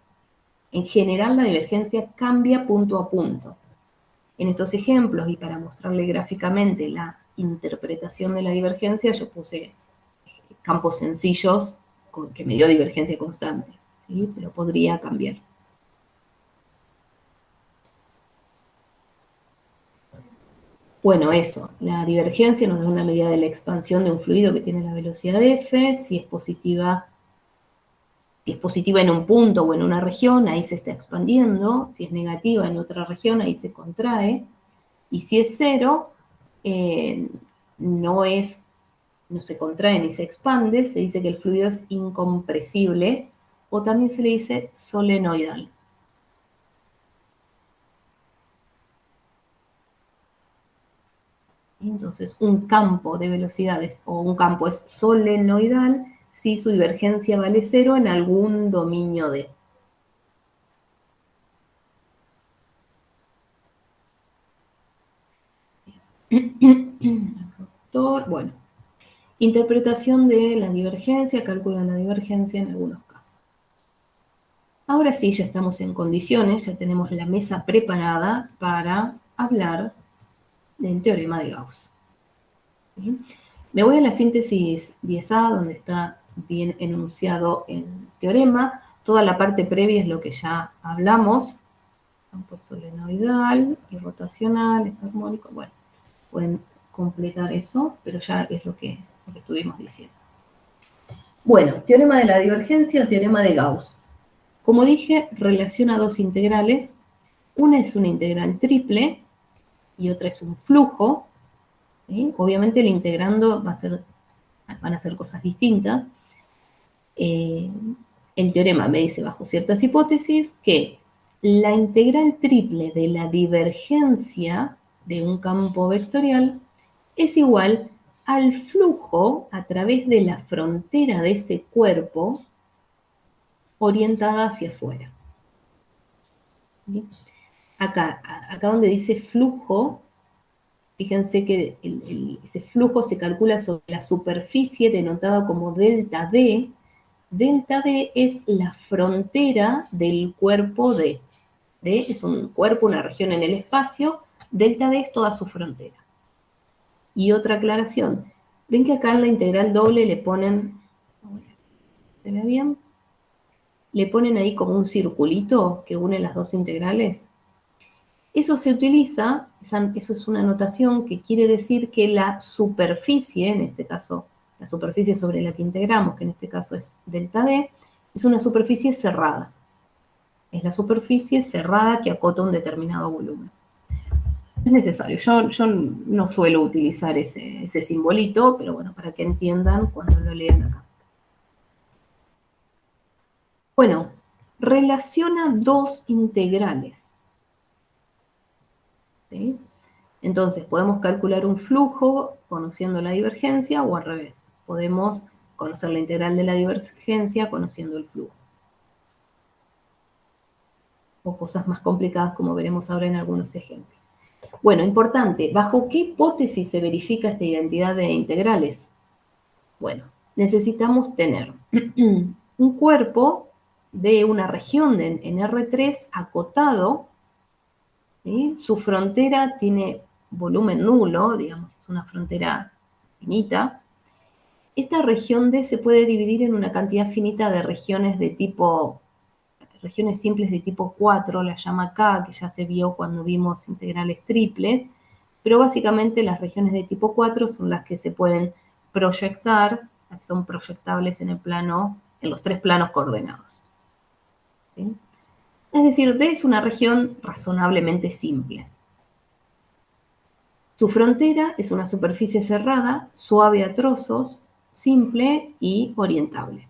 En general, la divergencia cambia punto a punto. En estos ejemplos, y para mostrarle gráficamente la interpretación de la divergencia, yo puse campos sencillos que me dio divergencia constante, ¿sí? Pero podría cambiar. Bueno, eso, la divergencia nos da una medida de la expansión de un fluido que tiene la velocidad F. Si es positiva en un punto o en una región, ahí se está expandiendo. Si es negativa en otra región, ahí se contrae. Y si es 0, no se contrae ni se expande, se dice que el fluido es incompresible, o también se le dice solenoidal. Entonces, un campo de velocidades o un campo es solenoidal si su divergencia vale 0 en algún dominio D. Bueno, interpretación de la divergencia, cálculo de la divergencia en algunos casos. Ahora sí, ya estamos en condiciones, ya tenemos la mesa preparada para hablar del teorema de Gauss. ¿Sí? Me voy a la síntesis 10A, donde está bien enunciado el teorema. Toda la parte previa es lo que ya hablamos. Campo solenoidal y rotacional, es armónico. Bueno, pueden completar eso, pero ya es lo que estuvimos diciendo. Bueno, teorema de la divergencia o teorema de Gauss. Como dije, relaciona dos integrales. Una es una integral triple y otra es un flujo. ¿Sí? Obviamente el integrando van a ser cosas distintas. El teorema me dice, bajo ciertas hipótesis, que la integral triple de la divergencia de un campo vectorial es igual al flujo a través de la frontera de ese cuerpo orientada hacia afuera. ¿Sí? Acá donde dice flujo, fíjense que ese flujo se calcula sobre la superficie denotada como delta D. Delta D es la frontera del cuerpo D. D es un cuerpo, una región en el espacio. Delta D es toda su frontera. Y otra aclaración. Ven que acá en la integral doble le ponen, ¿se ve bien? Le ponen ahí como un circulito que une las dos integrales. Eso se utiliza, eso es una notación que quiere decir que la superficie, en este caso, la superficie sobre la que integramos, que en este caso es delta D, es una superficie cerrada. Es la superficie cerrada que acota un determinado volumen. Es necesario, yo no suelo utilizar ese simbolito, pero bueno, para que entiendan cuando lo lean acá. Bueno, relaciona dos integrales. ¿Sí? Entonces, podemos calcular un flujo conociendo la divergencia o al revés. Podemos conocer la integral de la divergencia conociendo el flujo. O cosas más complicadas como veremos ahora en algunos ejemplos. Bueno, importante, ¿bajo qué hipótesis se verifica esta identidad de integrales? Bueno, necesitamos tener un cuerpo de una región en R3 acotado, ¿sí? Su frontera tiene volumen nulo, digamos, es una frontera finita. Esta región D se puede dividir en una cantidad finita de regiones de tipo, regiones simples de tipo 4, la llama K, que ya se vio cuando vimos integrales triples, pero básicamente las regiones de tipo 4 son las que se pueden proyectar, las que son proyectables en el plano, en los tres planos coordenados. ¿Sí? Es decir, D es una región razonablemente simple. Su frontera es una superficie cerrada, suave a trozos, simple y orientable.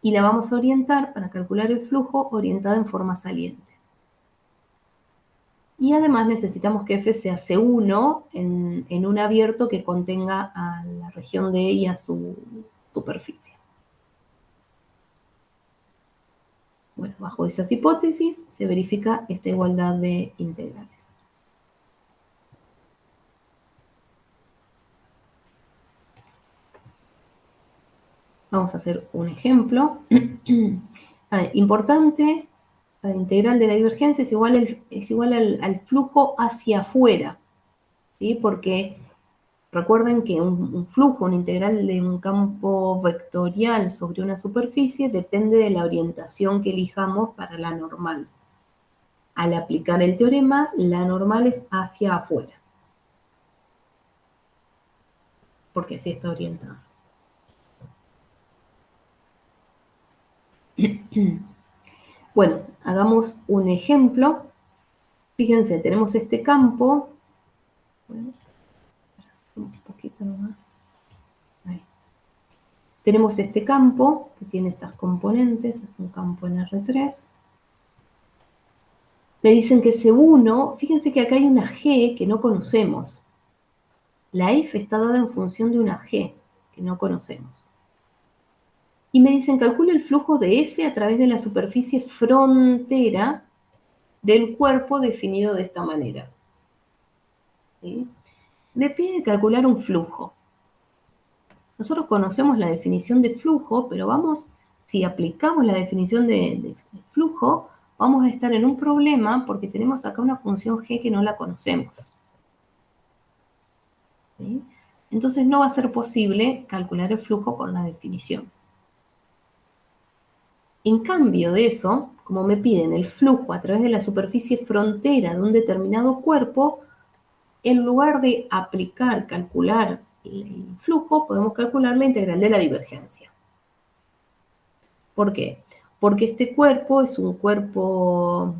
Y la vamos a orientar para calcular el flujo orientada en forma saliente. Y además necesitamos que F sea C1 en un abierto que contenga a la región D y a su superficie. Bueno, bajo esas hipótesis se verifica esta igualdad de integrales. Vamos a hacer un ejemplo. Importante, la integral de la divergencia es igual al flujo hacia afuera, ¿sí? Porque recuerden que un flujo, una integral de un campo vectorial sobre una superficie depende de la orientación que elijamos para la normal. Al aplicar el teorema, la normal es hacia afuera, porque así está orientada. Bueno, hagamos un ejemplo. Fíjense, tenemos este campo. Bueno, un poquito nomás. Ahí. Tenemos este campo que tiene estas componentes, es un campo en R3. Me dicen que C1, fíjense que acá hay una G que no conocemos. La F está dada en función de una G que no conocemos. Y me dicen, calcula el flujo de F a través de la superficie frontera del cuerpo definido de esta manera. ¿Sí? Me pide calcular un flujo. Nosotros conocemos la definición de flujo, pero si aplicamos la definición de flujo, vamos a estar en un problema porque tenemos acá una función g que no la conocemos. ¿Sí? Entonces no va a ser posible calcular el flujo con la definición. En cambio de eso, como me piden el flujo a través de la superficie frontera de un determinado cuerpo, en lugar de calcular el flujo, podemos calcular la integral de la divergencia. ¿Por qué? Porque este cuerpo es un cuerpo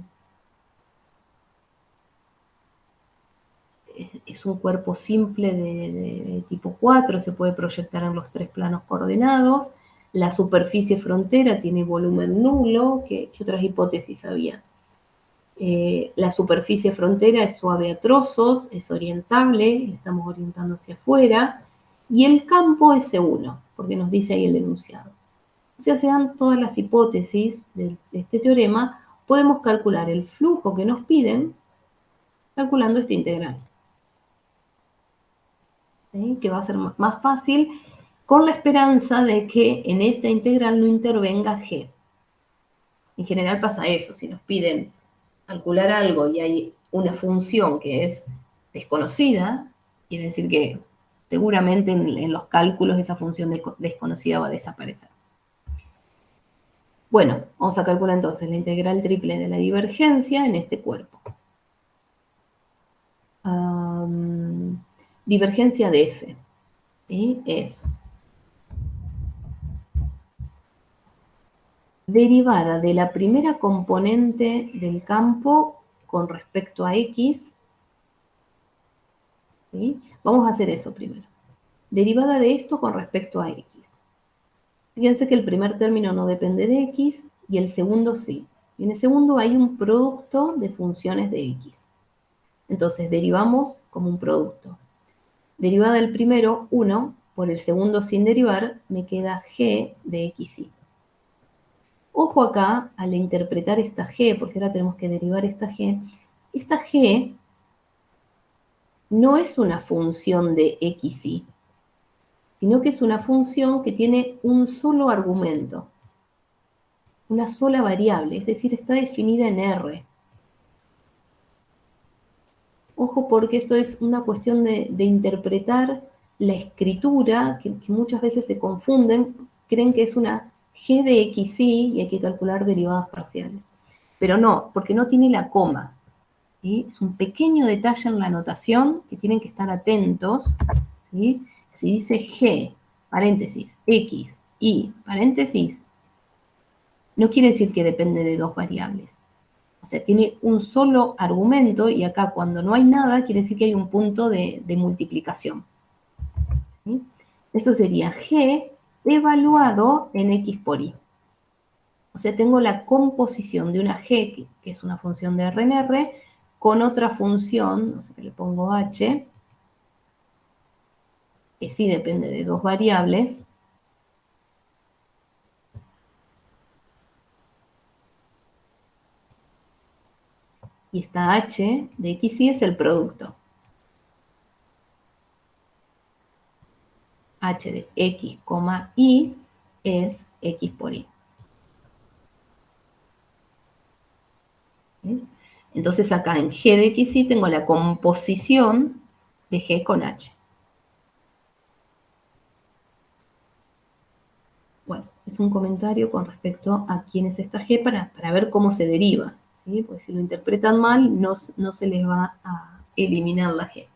simple de tipo 4, se puede proyectar en los tres planos coordenados. La superficie frontera tiene volumen nulo. ¿Qué otras hipótesis había? La superficie frontera es suave a trozos, es orientable, le estamos orientando hacia afuera, y el campo es C1, porque nos dice ahí el enunciado. O sea, se dan todas las hipótesis de este teorema, podemos calcular el flujo que nos piden calculando esta integral. ¿Sí? Que va a ser más fácil, con la esperanza de que en esta integral no intervenga g. En general pasa eso, si nos piden calcular algo y hay una función que es desconocida, quiere decir que seguramente en los cálculos esa función desconocida va a desaparecer. Bueno, vamos a calcular entonces la integral triple de la divergencia en este cuerpo. Divergencia de f, ¿sí? Es derivada de la primera componente del campo con respecto a x. ¿Sí? Vamos a hacer eso primero. Derivada de esto con respecto a x. Fíjense que el primer término no depende de x y el segundo sí. Y en el segundo hay un producto de funciones de x. Entonces derivamos como un producto. Derivada del primero, 1, por el segundo sin derivar, me queda g de xy. Ojo acá al interpretar esta g, porque ahora tenemos que derivar esta g. Esta g no es una función de xy, sino que es una función que tiene un solo argumento, una sola variable, es decir, está definida en R. Ojo porque esto es una cuestión de interpretar la escritura, que muchas veces se confunden, creen que es una g de xy y hay que calcular derivadas parciales. Pero no, porque no tiene la coma. ¿Sí? Es un pequeño detalle en la notación que tienen que estar atentos. ¿Sí? Si dice g, paréntesis, x, y, paréntesis, no quiere decir que depende de dos variables. O sea, tiene un solo argumento y acá cuando no hay nada quiere decir que hay un punto de multiplicación. ¿Sí? Esto sería g evaluado en x por y. O sea, tengo la composición de una g, que es una función de R en R, con otra función, no sé qué le pongo h, que sí depende de dos variables. Y esta h de x y es el producto. H de x, y es x por y. ¿Sí? Entonces acá en g de x y tengo la composición de g con h. Bueno, es un comentario con respecto a quién es esta g para ver cómo se deriva. ¿Sí? Porque si lo interpretan mal, no se les va a eliminar la g.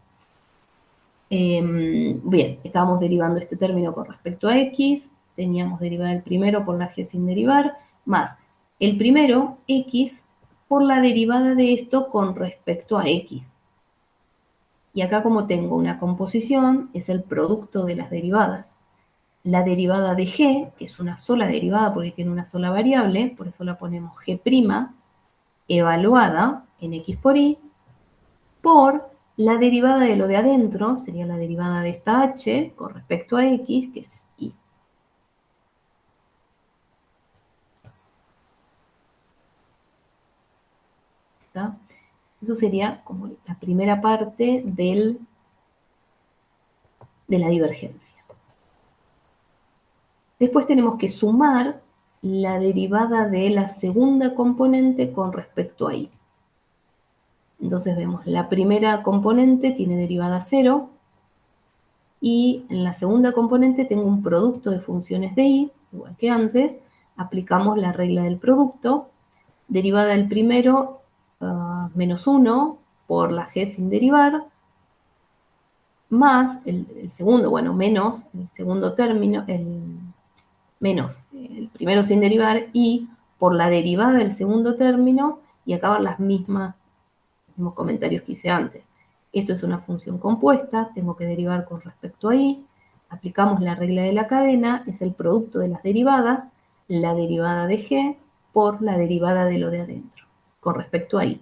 Bien, estábamos derivando este término con respecto a x, teníamos derivada el primero por la g sin derivar, más el primero, x, por la derivada de esto con respecto a x. Y acá como tengo una composición, es el producto de las derivadas. La derivada de g, que es una sola derivada porque tiene una sola variable, por eso la ponemos g', evaluada en x por y, por la derivada de lo de adentro, sería la derivada de esta h con respecto a x, que es y. ¿Está? Eso sería como la primera parte de la divergencia. Después tenemos que sumar la derivada de la segunda componente con respecto a y. Entonces vemos, la primera componente tiene derivada 0, y en la segunda componente tengo un producto de funciones de y, igual que antes, aplicamos la regla del producto, derivada del primero, menos 1, por la g sin derivar, más el segundo, bueno, menos el segundo término, menos el primero sin derivar, y por la derivada del segundo término, y acaban los mismos comentarios que hice antes. Esto es una función compuesta, tengo que derivar con respecto a y, aplicamos la regla de la cadena, es el producto de las derivadas, la derivada de g por la derivada de lo de adentro, con respecto a y.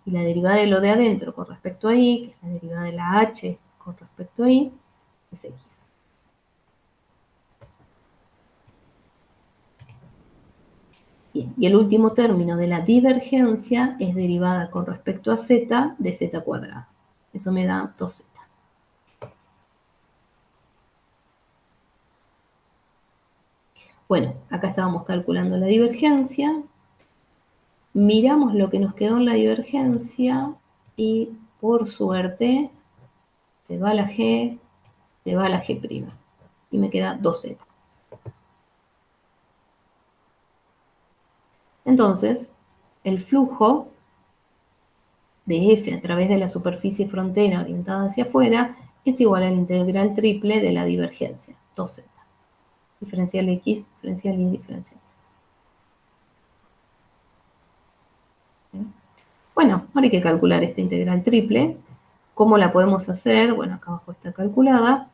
Y la derivada de lo de adentro con respecto a y, que es la derivada de la h con respecto a y, es x. Bien, y el último término de la divergencia es derivada con respecto a z de z cuadrado. Eso me da 2z. Bueno, acá estábamos calculando la divergencia. Miramos lo que nos quedó en la divergencia y, por suerte, se va la g, se va la g'. Y me queda 2z. Entonces, el flujo de f a través de la superficie frontera orientada hacia afuera es igual a la integral triple de la divergencia, 2z. Diferencial x, diferencial y diferencial z. Bueno, ahora hay que calcular esta integral triple. ¿Cómo la podemos hacer? Bueno, acá abajo está calculada.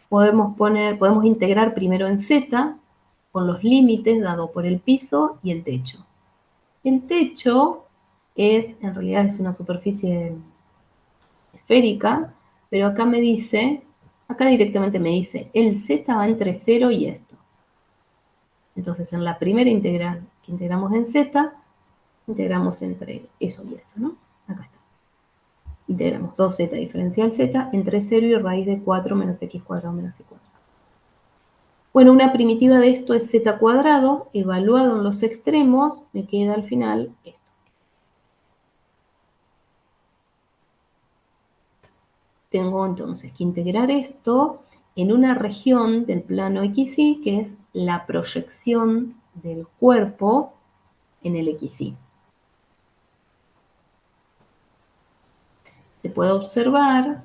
Podemos integrar primero en z con los límites dados por el piso y el techo. El techo en realidad es una superficie esférica, pero acá directamente me dice, el z va entre 0 y esto. Entonces, en la primera integral que integramos en z, integramos entre eso y eso, ¿no? Acá está. Integramos 2z diferencial z entre 0 y raíz de 4 menos x cuadrado menos y cuadrado. Bueno, una primitiva de esto es z cuadrado, evaluado en los extremos, me queda al final esto. Tengo entonces que integrar esto en una región del plano XY, que es la proyección del cuerpo en el XY. Se puede observar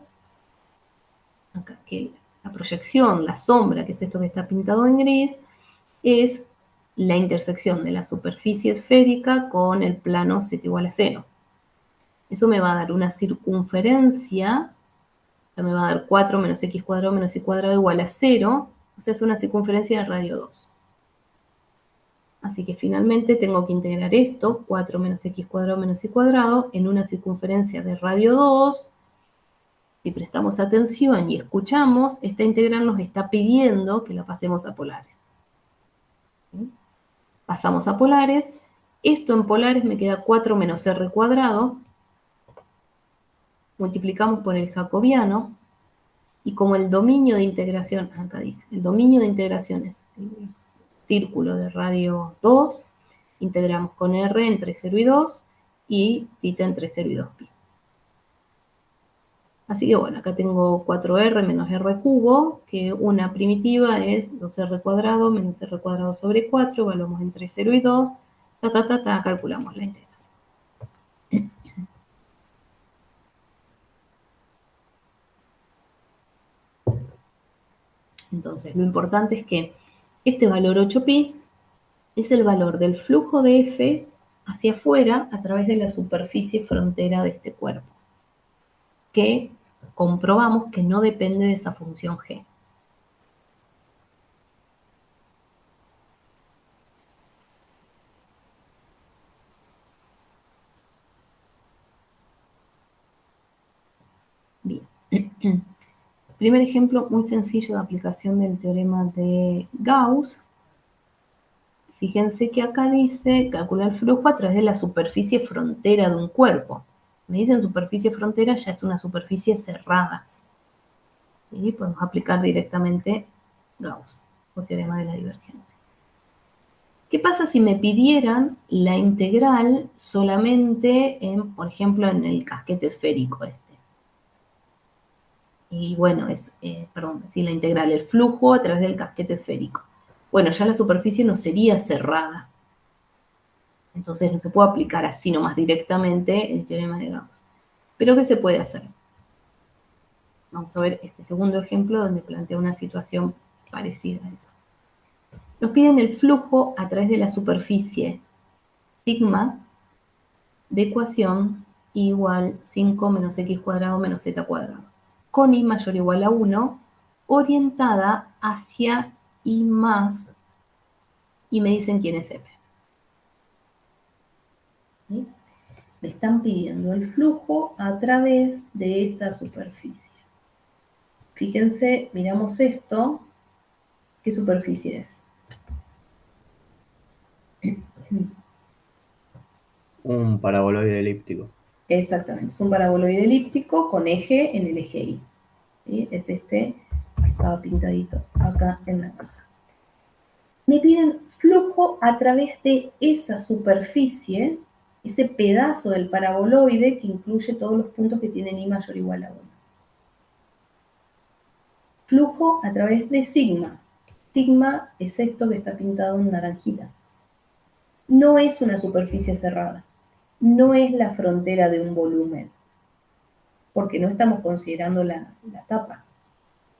acá que la proyección, la sombra, que es esto que está pintado en gris, es la intersección de la superficie esférica con el plano z igual a 0. Eso me va a dar una circunferencia, me va a dar 4 menos x cuadrado menos y cuadrado igual a 0, o sea, es una circunferencia de radio 2. Así que finalmente tengo que integrar esto, 4 menos x cuadrado menos y cuadrado, en una circunferencia de radio 2. Si prestamos atención y escuchamos, esta integral nos está pidiendo que la pasemos a polares. ¿Sí? Pasamos a polares. Esto en polares me queda 4 menos r cuadrado. Multiplicamos por el jacobiano. Y como el dominio de integración, acá dice, el dominio de integración es el círculo de radio 2, integramos con r entre 0 y 2 y θ entre 0 y 2pi. Así que bueno, acá tengo 4r menos r cubo, que una primitiva es 2r cuadrado menos r cuadrado sobre 4, evaluamos entre 0 y 2, calculamos la integral. Entonces, lo importante es que este valor 8pi es el valor del flujo de f hacia afuera a través de la superficie frontera de este cuerpo, que comprobamos que no depende de esa función g. Bien. Primer ejemplo muy sencillo de aplicación del teorema de Gauss. Fíjense que acá dice calcular el flujo a través de la superficie frontera de un cuerpo. Me dicen superficie frontera, ya es una superficie cerrada. Y podemos aplicar directamente Gauss, o teorema de la divergencia. ¿Qué pasa si me pidieran la integral solamente por ejemplo, en el casquete esférico este? Y bueno, si la integral, el flujo a través del casquete esférico. Bueno, ya la superficie no sería cerrada. Entonces no se puede aplicar así nomás directamente el teorema de Gauss. ¿Pero qué se puede hacer? Vamos a ver este segundo ejemplo donde plantea una situación parecida a eso. Nos piden el flujo a través de la superficie sigma de ecuación igual 5 menos x cuadrado menos z cuadrado, con y mayor o igual a 1, orientada hacia y más, y me dicen quién es f. ¿Sí? me están pidiendo el flujo a través de esta superficie. Fíjense, miramos esto, ¿qué superficie es? Un paraboloide elíptico. Exactamente, es un paraboloide elíptico con eje en el eje Y. ¿Sí? Es este, estaba pintadito acá en la caja. Me piden flujo a través de esa superficie, ese pedazo del paraboloide que incluye todos los puntos que tienen I mayor o igual a 1. Flujo a través de sigma. Sigma es esto que está pintado en naranjita. No es una superficie cerrada, no es la frontera de un volumen, porque no estamos considerando la tapa.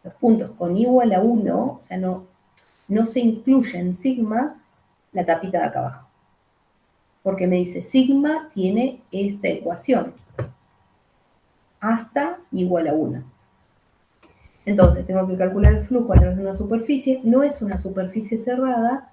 Los puntos con igual a 1, o sea, no se incluye en sigma la tapita de acá abajo. Porque me dice sigma tiene esta ecuación, hasta igual a 1. Entonces tengo que calcular el flujo a través de una superficie, no es una superficie cerrada,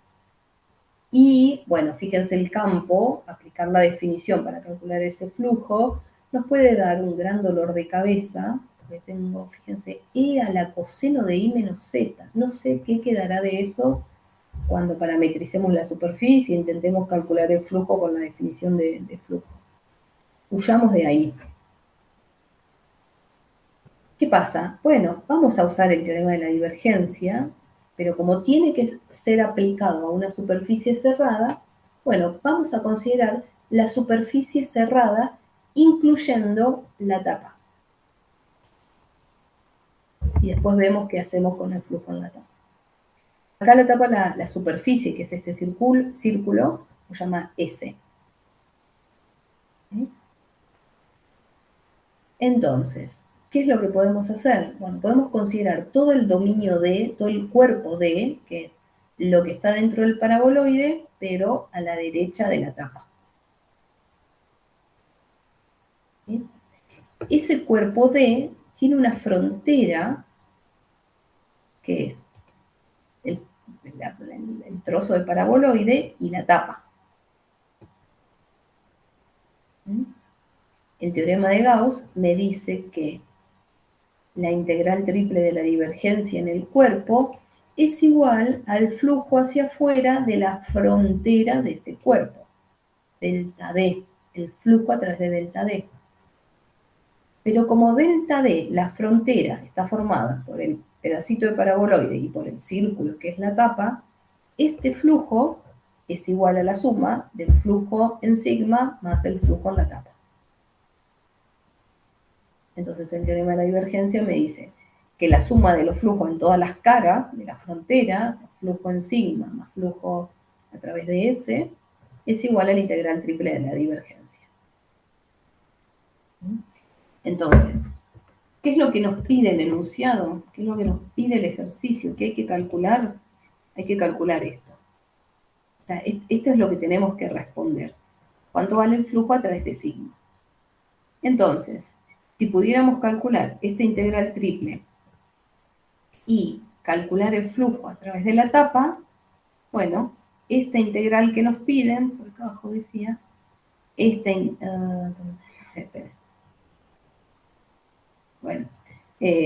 y bueno, fíjense el campo, aplicar la definición para calcular ese flujo, nos puede dar un gran dolor de cabeza, porque tengo, fíjense, E a la coseno de I menos Z. No sé qué quedará de eso cuando parametricemos la superficie e intentemos calcular el flujo con la definición de flujo. Huyamos de ahí. ¿Qué pasa? Bueno, vamos a usar el teorema de la divergencia, pero como tiene que ser aplicado a una superficie cerrada, bueno, vamos a considerar la superficie cerrada incluyendo la tapa. Y después vemos qué hacemos con el flujo en la tapa. Acá la tapa, la superficie, que es este círculo, se llama S. ¿Sí? Entonces, ¿qué es lo que podemos hacer? Bueno, podemos considerar todo el dominio D, todo el cuerpo D, que es lo que está dentro del paraboloide, pero a la derecha de la tapa. ¿Sí? Ese cuerpo D tiene una frontera, que es el trozo de paraboloide y la tapa. ¿Sí? El teorema de Gauss me dice que la integral triple de la divergencia en el cuerpo es igual al flujo hacia afuera de la frontera de ese cuerpo, delta D, el flujo a través de delta D. Pero como delta D, la frontera, está formada por el pedacito de paraboloide y por el círculo que es la tapa, este flujo es igual a la suma del flujo en sigma más el flujo en la tapa. Entonces el teorema de la divergencia me dice que la suma de los flujos en todas las caras de la frontera, o sea, flujo en sigma más flujo a través de S, es igual a la integral triple de la divergencia. Entonces, ¿qué es lo que nos pide el enunciado? ¿Qué es lo que nos pide el ejercicio? ¿Qué hay que calcular? Hay que calcular esto. O sea, esto es lo que tenemos que responder. ¿Cuánto vale el flujo a través de sigma? Entonces, si pudiéramos calcular esta integral triple y calcular el flujo a través de la tapa, bueno, esta integral que nos piden, por acá abajo decía,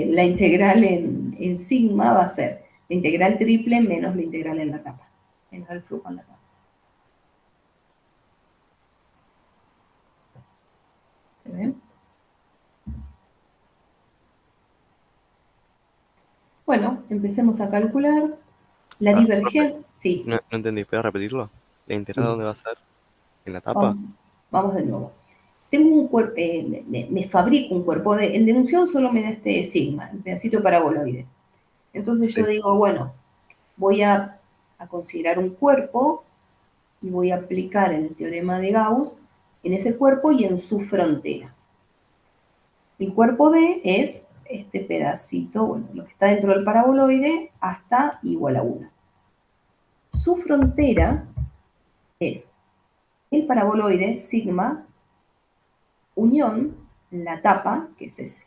la integral en sigma va a ser la integral triple menos la integral en la tapa, menos el flujo en la tapa. ¿Se ven? Bueno, empecemos a calcular la divergencia. Sí. No entendí, ¿puedes repetirlo? ¿La integral dónde va a ser? ¿En la tapa? Vamos de nuevo. Tengo un cuerpo, me fabrico un cuerpo, el de enunciado solo me da este sigma, el pedacito de paraboloide. Entonces yo digo, bueno, voy a considerar un cuerpo y voy a aplicar el teorema de Gauss en ese cuerpo y en su frontera. El cuerpo D es este pedacito, bueno, lo que está dentro del paraboloide hasta igual a 1. Su frontera es el paraboloide sigma unión la tapa, que es ese.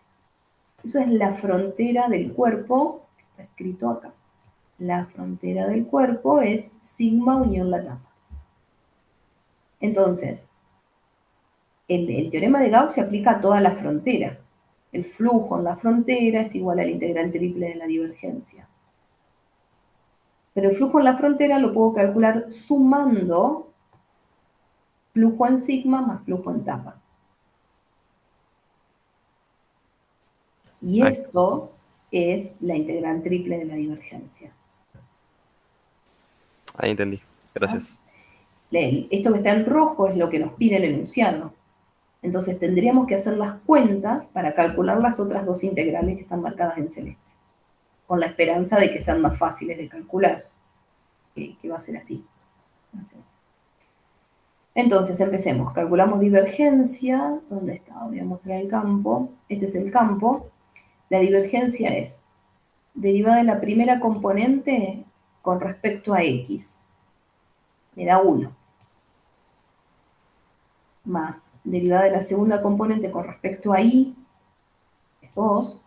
Eso es la frontera del cuerpo, que está escrito acá. La frontera del cuerpo es sigma unión la tapa. Entonces, el teorema de Gauss se aplica a toda la frontera. El flujo en la frontera es igual al integral triple de la divergencia. Pero el flujo en la frontera lo puedo calcular sumando flujo en sigma más flujo en tapa. Y Ahí, esto es la integral triple de la divergencia. ahí entendí. Gracias. Esto que está en rojo es lo que nos pide el enunciado. Entonces tendríamos que hacer las cuentas para calcular las otras dos integrales que están marcadas en celeste, con la esperanza de que sean más fáciles de calcular, que va a ser así. Entonces empecemos, calculamos divergencia. ¿Dónde está? Voy a mostrar el campo. Este es el campo. La divergencia es derivada de la primera componente con respecto a x, me da 1, más derivada de la segunda componente con respecto a y, es 2,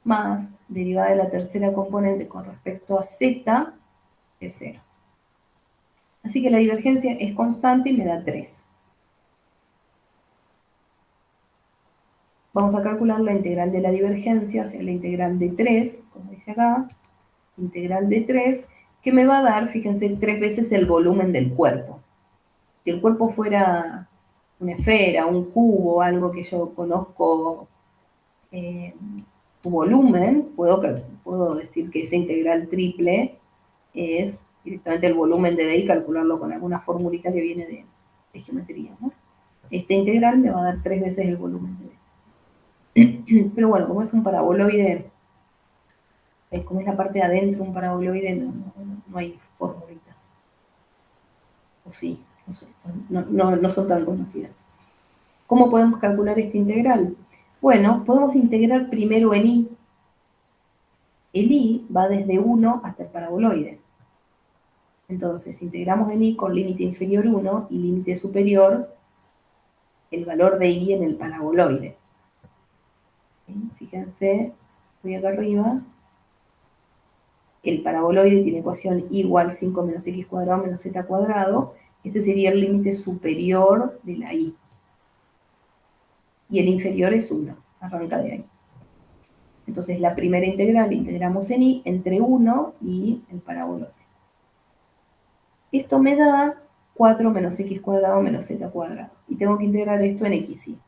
más derivada de la tercera componente con respecto a z, es 0. Así que la divergencia es constante y me da 3. Vamos a calcular la integral de la divergencia, o sea, la integral de 3, como dice acá, integral de 3, que me va a dar, fíjense, 3 veces el volumen del cuerpo. Si el cuerpo fuera una esfera, un cubo, algo que yo conozco su volumen, puedo decir que esa integral triple es directamente el volumen de D y calcularlo con alguna formulita que viene de geometría, ¿no? Esta integral me va a dar 3 veces el volumen de D. Pero bueno, como es un paraboloide, como es la parte de adentro un paraboloide, no hay formulita. O sí, no sé, no son tan conocidas. ¿Cómo podemos calcular esta integral? Bueno, podemos integrar primero en y. El y va desde 1 hasta el paraboloide. Entonces, integramos en y con límite inferior 1 y límite superior el valor de y en el paraboloide. Fíjense, voy acá arriba. El paraboloide tiene ecuación y igual 5 menos x cuadrado menos z cuadrado. Este sería el límite superior de la y. Y el inferior es 1, arranca de ahí. Entonces la primera integral integramos en y entre 1 y el paraboloide. Esto me da 4 menos x cuadrado menos z cuadrado. Y tengo que integrar esto en xy.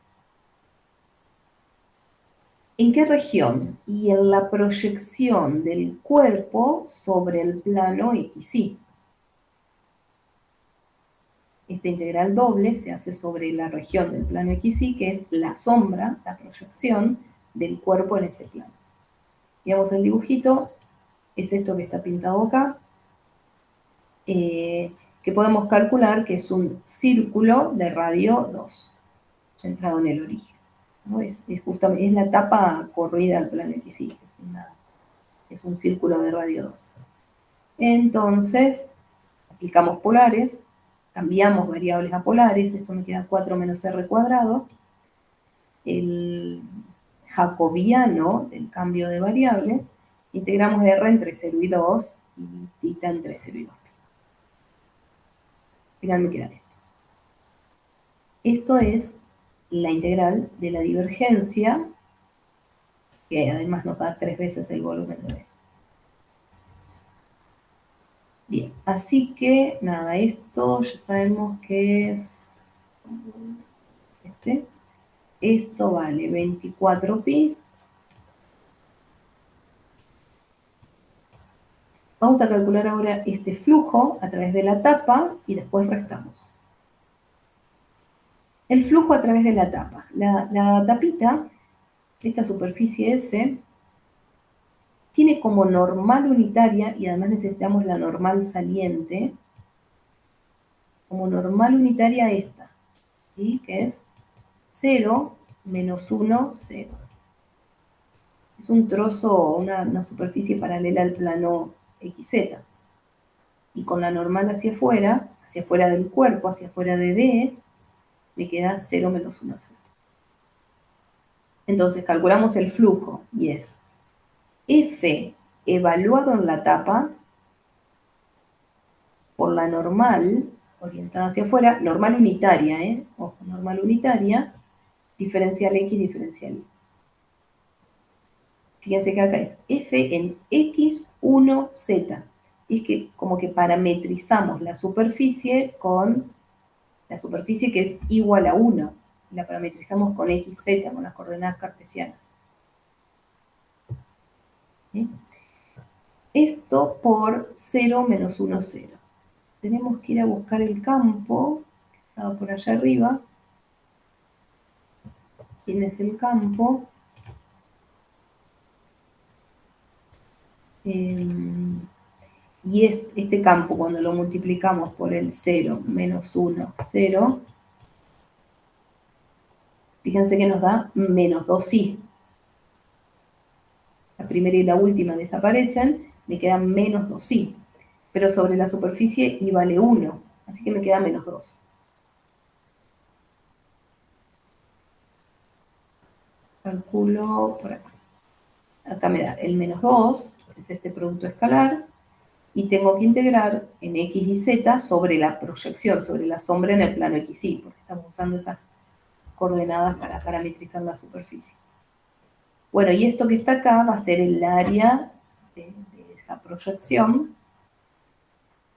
¿En qué región? Y en la proyección del cuerpo sobre el plano xy. Esta integral doble se hace sobre la región del plano xy, que es la sombra, la proyección del cuerpo en ese plano. Digamos, el dibujito es esto que está pintado acá, que podemos calcular que es un círculo de radio 2, centrado en el origen, ¿no? Justamente, es la tapa corrida al plano xy, es un círculo de radio 2. Entonces, aplicamos polares, cambiamos variables a polares, esto me queda 4 menos r cuadrado. El jacobiano del cambio de variables, integramos r entre 0 y 2 y θ entre 0 y 2. Al final me queda esto. Esto es la integral de la divergencia, que además nos da 3 veces el volumen de D. Bien, así que nada, esto ya sabemos que es este. Esto vale 24pi. Vamos a calcular ahora este flujo a través de la tapa y después restamos. El flujo a través de la tapa. La tapita, esta superficie S, tiene como normal unitaria, y además necesitamos la normal saliente, como normal unitaria esta, ¿sí? Que es 0 menos 1, 0. Es un trozo, una superficie paralela al plano XZ. Y con la normal hacia afuera del cuerpo, hacia afuera de D, me queda 0 menos 1, 0. Entonces calculamos el flujo y es F evaluado en la tapa por la normal orientada hacia afuera, normal unitaria, ojo, normal unitaria, diferencial x, diferencial y. Fíjense que acá es f en x1z. Y es que como que parametrizamos la superficie con la superficie que es igual a 1. La parametrizamos con xz, con las coordenadas cartesianas. ¿Sí? Esto por 0 menos 1, 0. Tenemos que ir a buscar el campo, que estaba por allá arriba. ¿Quién es el campo? Y este campo, cuando lo multiplicamos por el 0 menos 1, 0, fíjense que nos da menos 2i. La primera y la última desaparecen, me quedan menos 2i. Pero sobre la superficie i vale 1, así que me queda menos 2. Calculo por acá. Acá me da el menos 2, que es este producto escalar, y tengo que integrar en x y z sobre la proyección, sobre la sombra en el plano xy, porque estamos usando esas coordenadas para parametrizar la superficie. Bueno, y esto que está acá va a ser el área de esa proyección,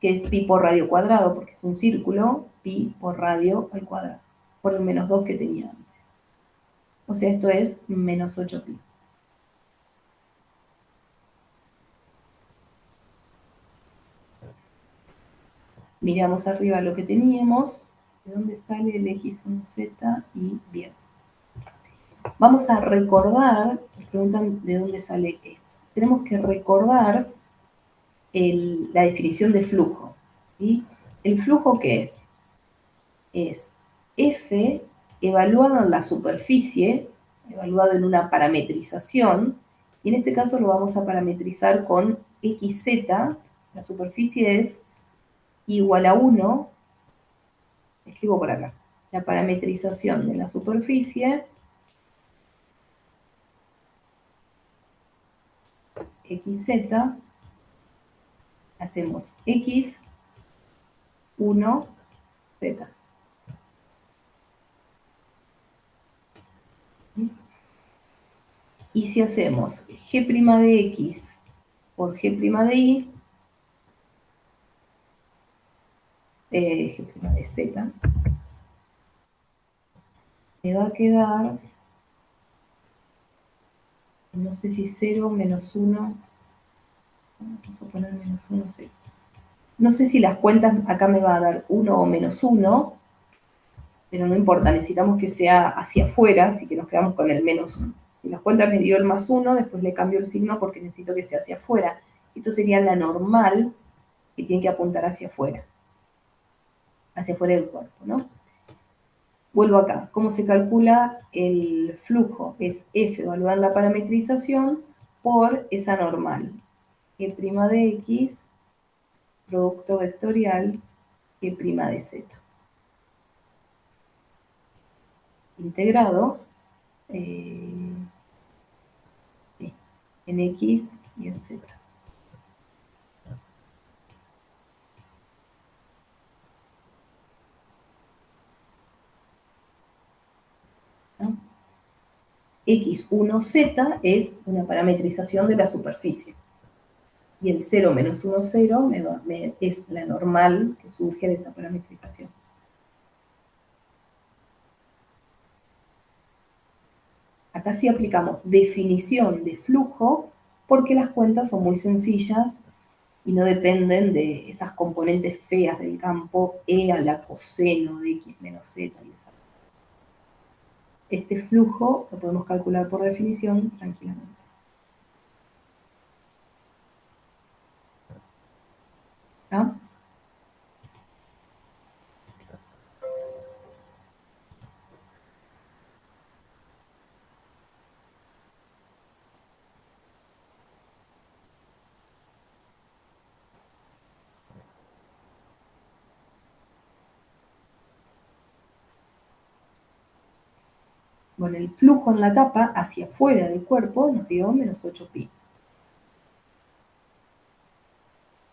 que es pi por radio cuadrado, porque es un círculo, pi por radio al cuadrado, por el menos 2 que tenía antes. O sea, esto es menos 8pi. Miramos arriba lo que teníamos, de dónde sale el x1z y bien. Vamos a recordar, nos preguntan de dónde sale esto. Tenemos que recordar la definición de flujo. ¿Sí? ¿El flujo qué es? Es F evaluado en la superficie, evaluado en una parametrización, y en este caso lo vamos a parametrizar con xz, la superficie es igual a 1, escribo por acá, la parametrización de la superficie, xz, hacemos x, 1, z. Y si hacemos g' de x por g' de y, g' de z, me va a quedar, no sé si 0, menos 1, vamos a poner menos 1, 0. No sé si las cuentas acá me va a dar 1 o menos 1, pero no importa, necesitamos que sea hacia afuera, así que nos quedamos con el menos 1. Si las cuentas me dio el más 1, después le cambio el signo porque necesito que sea hacia afuera. Esto sería la normal que tiene que apuntar hacia afuera del cuerpo, ¿no? Vuelvo acá. ¿Cómo se calcula el flujo? Es F, evaluar la parametrización, por esa normal. G' de X, producto vectorial, G' de Z. Integrado en X y en Z. ¿No? X1Z es una parametrización de la superficie. Y el 0 menos 1, 0 es la normal que surge de esa parametrización. Acá sí aplicamos definición de flujo porque las cuentas son muy sencillas y no dependen de esas componentes feas del campo E a la coseno de X menos Z. Este flujo lo podemos calcular por definición tranquilamente. ¿Ah? Bueno, el flujo en la capa hacia afuera del cuerpo nos dio menos 8pi.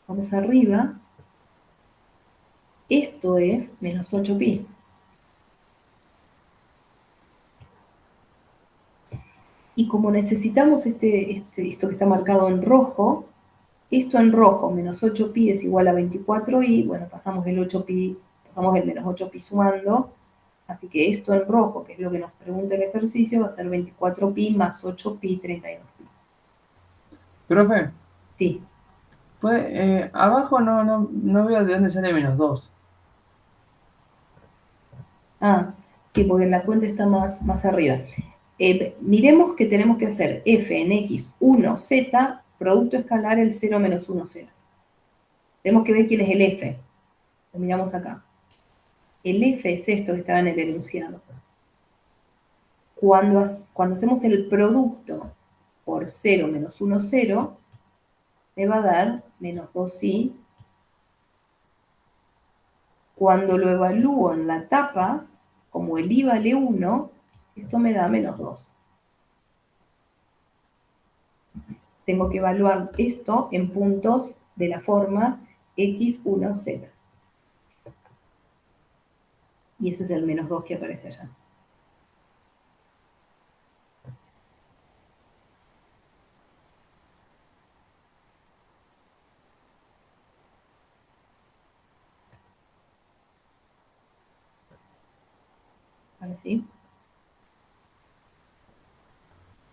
Vamos arriba. Esto es menos 8pi. Y como necesitamos esto que está marcado en rojo, esto en rojo, menos 8pi es igual a 24i, bueno, pasamos el 8pi, pasamos el menos 8pi sumando, así que esto en rojo, que es lo que nos pregunta el ejercicio, va a ser 24pi más 8pi, 32pi. Profe, Sí. abajo no veo de dónde sale menos 2. Ah, sí, porque la cuenta está más arriba. Miremos que tenemos que hacer f en x1z, producto escalar el 0 menos 1, 0. Tenemos que ver quién es el f. Lo miramos acá. El f es esto que estaba en el enunciado. Cuando hacemos el producto por 0 menos 1, 0, me va a dar menos 2i. Cuando lo evalúo en la tapa, como el i vale 1, esto me da menos 2. Tengo que evaluar esto en puntos de la forma x1z. Y ese es el menos 2 que aparece allá. ¿Ahora sí?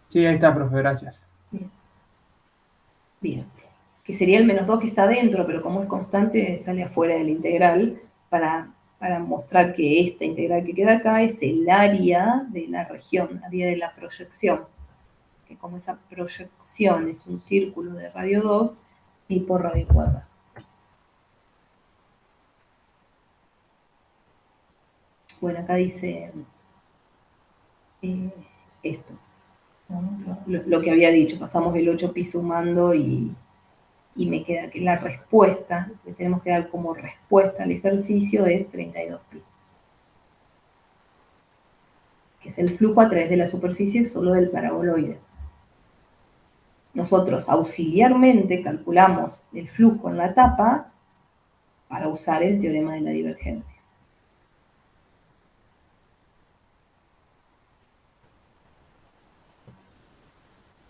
Sí, ahí está, profe, gracias. Bien. Bien. Que sería el menos 2 que está dentro, pero como es constante, sale afuera del integral para mostrar que esta integral que queda acá es el área de la región, área de la proyección. Que como esa proyección es un círculo de radio 2, pi por radio cuadrada. Bueno, acá dice esto, ¿no? Lo que había dicho, pasamos el 8pi sumando y me queda que la respuesta que tenemos que dar como respuesta al ejercicio es 32pi, que es el flujo a través de la superficie solo del paraboloide. Nosotros auxiliarmente calculamos el flujo en la tapa para usar el teorema de la divergencia.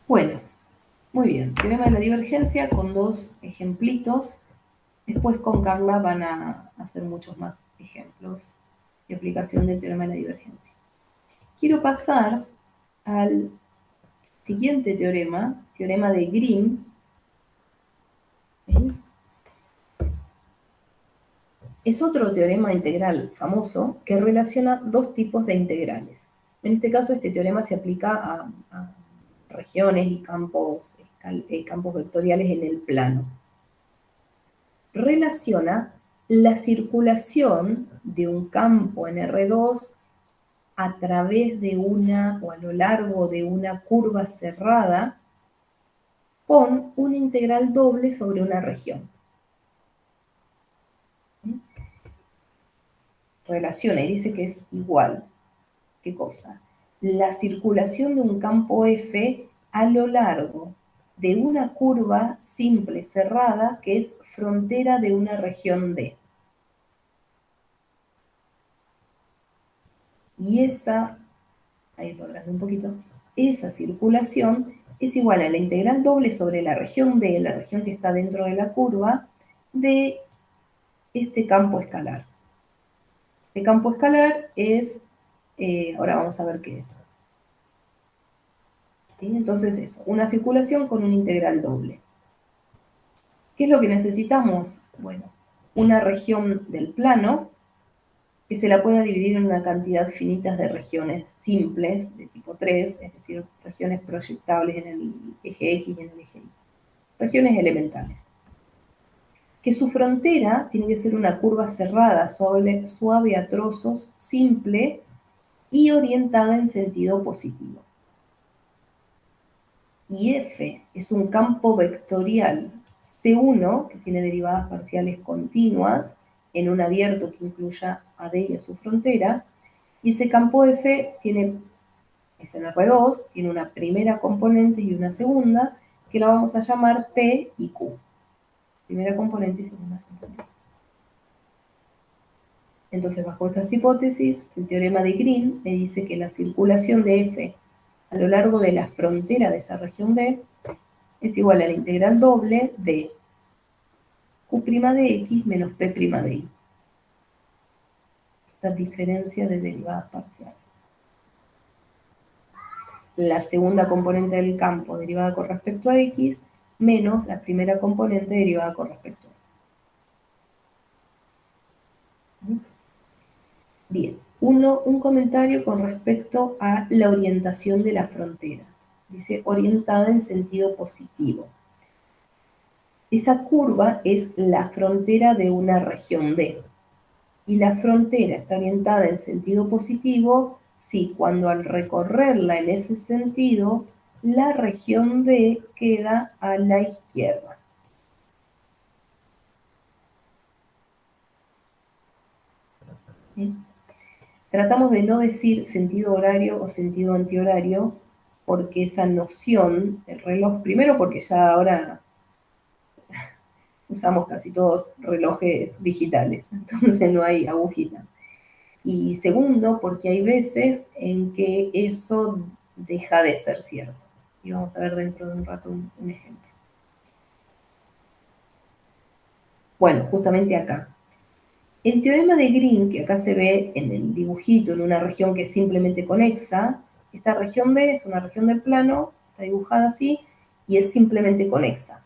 Bueno, muy bien, teorema de la divergencia con 2 ejemplitos. Después con Carla van a hacer muchos más ejemplos de aplicación del teorema de la divergencia. Quiero pasar al siguiente teorema, teorema de Grimm. ¿Veis? Es otro teorema integral famoso que relaciona dos tipos de integrales. En este caso, este teorema se aplica a regiones y campos vectoriales en el plano. Relaciona la circulación de un campo en R2 a través de una o a lo largo de una curva cerrada con un integral doble sobre una región. Relaciona y dice que es igual. ¿Qué cosa? La circulación de un campo F a lo largo de una curva simple cerrada que es frontera de una región D. Y ahí lo agrando un poquito, esa circulación es igual a la integral doble sobre la región D, la región que está dentro de la curva, de este campo escalar. Este campo escalar es, ahora vamos a ver qué es. ¿Sí? Entonces eso, una circulación con un integral doble. ¿Qué es lo que necesitamos? Bueno, una región del plano que se la pueda dividir en una cantidad finita de regiones simples de tipo 3, es decir, regiones proyectables en el eje X y en el eje Y. Regiones elementales. Que su frontera tiene que ser una curva cerrada, suave a trozos, simple y orientada en sentido positivo. Y F es un campo vectorial C1, que tiene derivadas parciales continuas, en un abierto que incluya a D y a su frontera, y ese campo F es en R2, tiene una primera componente y una segunda, que la vamos a llamar P y Q. Primera componente y segunda componente. Entonces, bajo estas hipótesis, el teorema de Green me dice que la circulación de F a lo largo de la frontera de esa región D es igual a la integral doble de Q' de X menos P' de Y. Esta diferencia de derivadas parciales. La segunda componente del campo derivada con respecto a X menos la primera componente derivada con respecto a Y. Bien, un comentario con respecto a la orientación de la frontera. Dice orientada en sentido positivo. Esa curva es la frontera de una región D. Y la frontera está orientada en sentido positivo si cuando al recorrerla en ese sentido, la región D queda a la izquierda. ¿Sí? Tratamos de no decir sentido horario o sentido antihorario, porque esa noción del reloj, primero porque ya ahora usamos casi todos relojes digitales, entonces no hay agujita. Y segundo, porque hay veces en que eso deja de ser cierto. Y vamos a ver dentro de un rato un ejemplo. Bueno, justamente acá. El teorema de Green, que acá se ve en el dibujito, en una región que es simplemente conexa, esta región D es una región del plano, está dibujada así, y es simplemente conexa.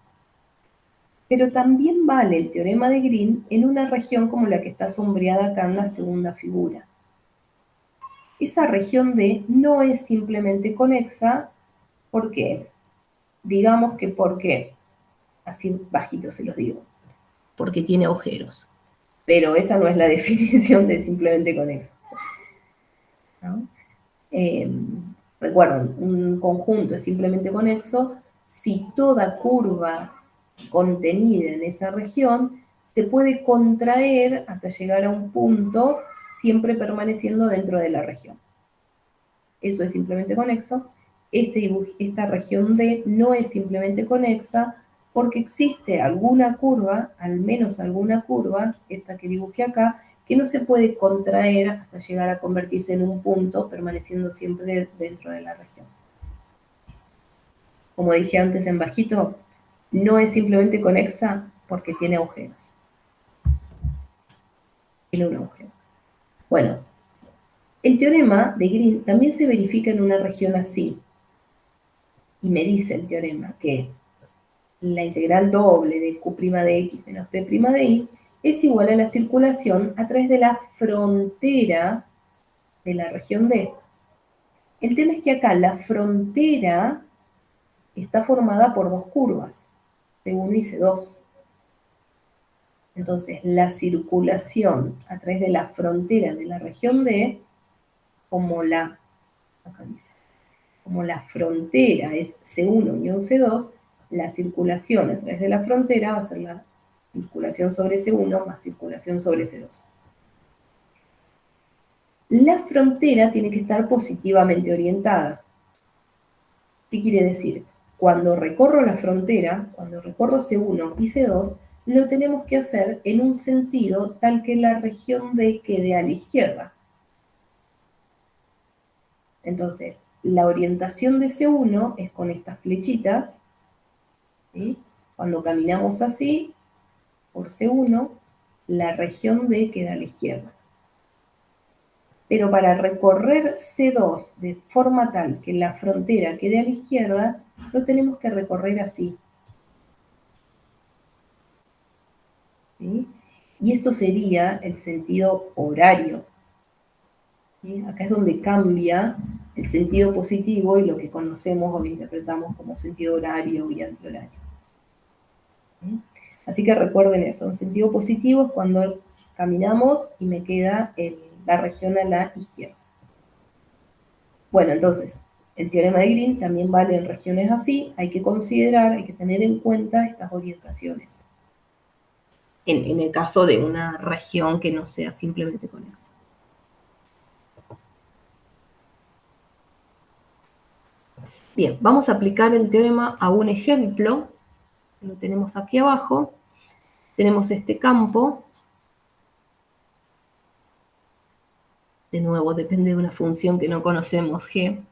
Pero también vale el teorema de Green en una región como la que está sombreada acá en la segunda figura. Esa región D no es simplemente conexa, ¿por qué? Digamos que porque, así bajito se los digo, porque tiene agujeros. Pero esa no es la definición de simplemente conexo. ¿No? Recuerden, un conjunto es simplemente conexo si toda curva contenida en esa región se puede contraer hasta llegar a un punto siempre permaneciendo dentro de la región. Eso es simplemente conexo. Esta región D no es simplemente conexa porque existe alguna curva, al menos alguna curva, esta que dibujé acá, que no se puede contraer hasta llegar a convertirse en un punto, permaneciendo siempre dentro de la región. Como dije antes en bajito, no es simplemente conexa porque tiene agujeros. Tiene un agujero. Bueno, el teorema de Green también se verifica en una región así. Y me dice el teorema que la integral doble de Q' de X menos P' de Y es igual a la circulación a través de la frontera de la región D. El tema es que acá la frontera está formada por dos curvas, C1 y C2. Entonces, la circulación a través de la frontera de la región D, como la frontera es C1 y un C2, la circulación a través de la frontera va a ser la circulación sobre C1 más circulación sobre C2. La frontera tiene que estar positivamente orientada. ¿Qué quiere decir? Cuando recorro la frontera, cuando recorro C1 y C2, lo tenemos que hacer en un sentido tal que la región D quede a la izquierda. Entonces, la orientación de C1 es con estas flechitas, ¿sí? Cuando caminamos así, por C1, la región D queda a la izquierda. Pero para recorrer C2 de forma tal que la frontera quede a la izquierda, lo tenemos que recorrer así. ¿Sí? Y esto sería el sentido horario. ¿Sí? Acá es donde cambia el sentido positivo y lo que conocemos o interpretamos como sentido horario y antihorario. ¿Sí? Así que recuerden eso, un sentido positivo es cuando caminamos y me queda la región a la izquierda. Bueno, entonces, el teorema de Green también vale en regiones así, hay que considerar, hay que tener en cuenta estas orientaciones. En el caso de una región que no sea simplemente conexa. Bien, vamos a aplicar el teorema a un ejemplo, lo tenemos aquí abajo. Tenemos este campo, de nuevo depende de una función que no conocemos, G.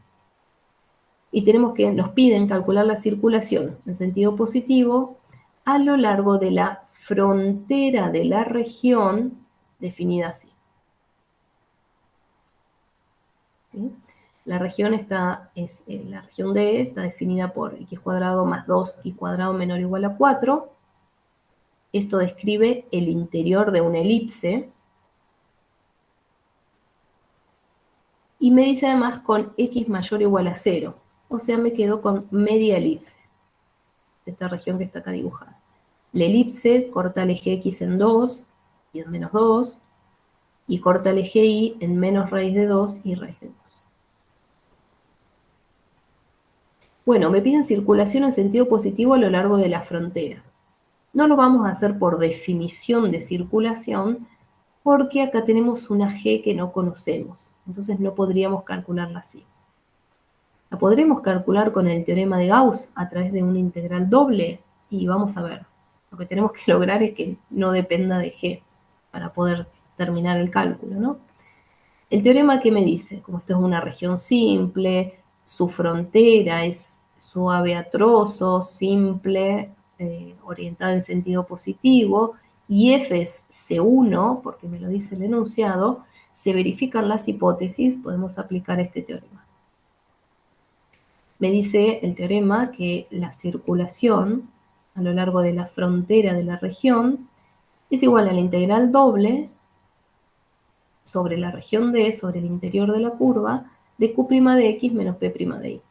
Y nos piden calcular la circulación en sentido positivo a lo largo de la frontera de la región definida así. ¿Sí? La región la región D está definida por x cuadrado más 2y cuadrado menor o igual a 4. Esto describe el interior de una elipse. Y me dice además con x mayor o igual a 0. O sea, me quedo con media elipse. Esta región que está acá dibujada. La elipse corta el eje x en 2 y en menos 2. Y corta el eje y en menos raíz de 2 y raíz de 2. Bueno, me piden circulación en sentido positivo a lo largo de la frontera. No lo vamos a hacer por definición de circulación, porque acá tenemos una g que no conocemos. Entonces no podríamos calcularla así. La podremos calcular con el teorema de Gauss a través de una integral doble. Y vamos a ver, lo que tenemos que lograr es que no dependa de g para poder terminar el cálculo, ¿no? El teorema, ¿qué me dice? Como esto es una región simple, su frontera es suave a trozos, simple, orientada en sentido positivo, y f es C1, porque me lo dice el enunciado, se verifican las hipótesis, podemos aplicar este teorema. Me dice el teorema que la circulación a lo largo de la frontera de la región es igual a la integral doble sobre la región D, sobre el interior de la curva, de Q' de X menos P' de Y.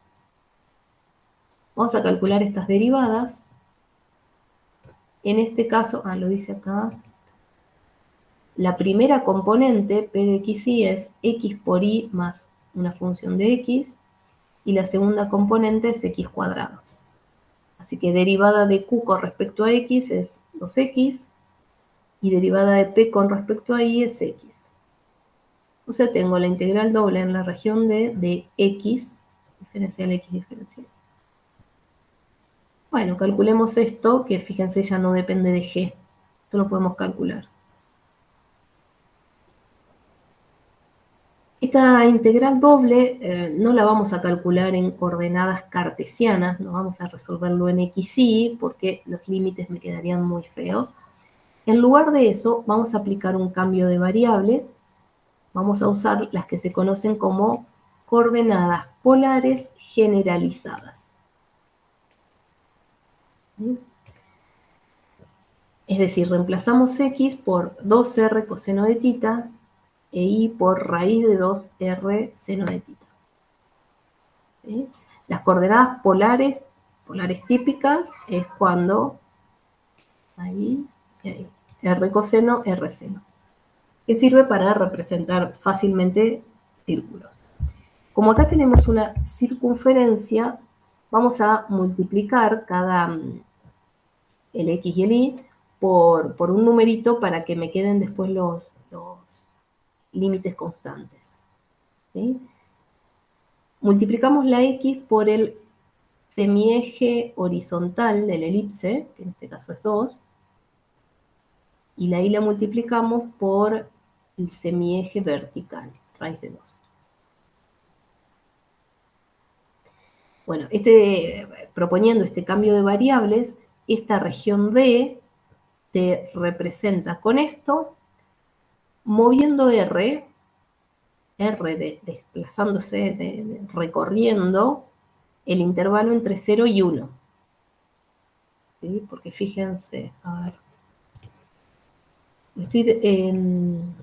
Vamos a calcular estas derivadas. En este caso, lo dice acá, la primera componente, P de X y, es X por Y más una función de X, y la segunda componente es X cuadrado. Así que derivada de Q con respecto a X es 2X, y derivada de P con respecto a Y es X. O sea, tengo la integral doble en la región D de X, diferencial X diferencial. Bueno, calculemos esto, que fíjense ya no depende de G. Esto lo podemos calcular. Esta integral doble no la vamos a calcular en coordenadas cartesianas, no vamos a resolverlo en X y, porque los límites me quedarían muy feos. En lugar de eso, vamos a aplicar un cambio de variable. Vamos a usar las que se conocen como coordenadas polares generalizadas. Es decir, reemplazamos x por 2r coseno de tita e y por raíz de 2r seno de tita. ¿Sí? Las coordenadas polares típicas es cuando ahí y ahí, r coseno, r seno, que sirve para representar fácilmente círculos. Como acá tenemos una circunferencia, vamos a multiplicar el x y el y por un numerito para que me queden después los límites constantes. ¿Sí? Multiplicamos la x por el semieje horizontal de la elipse, que en este caso es 2, y la y la multiplicamos por el semieje vertical, raíz de 2. Bueno, proponiendo este cambio de variables, esta región D se representa con esto, moviendo R desplazándose, recorriendo el intervalo entre 0 y 1. ¿Sí? Porque fíjense, a ver, en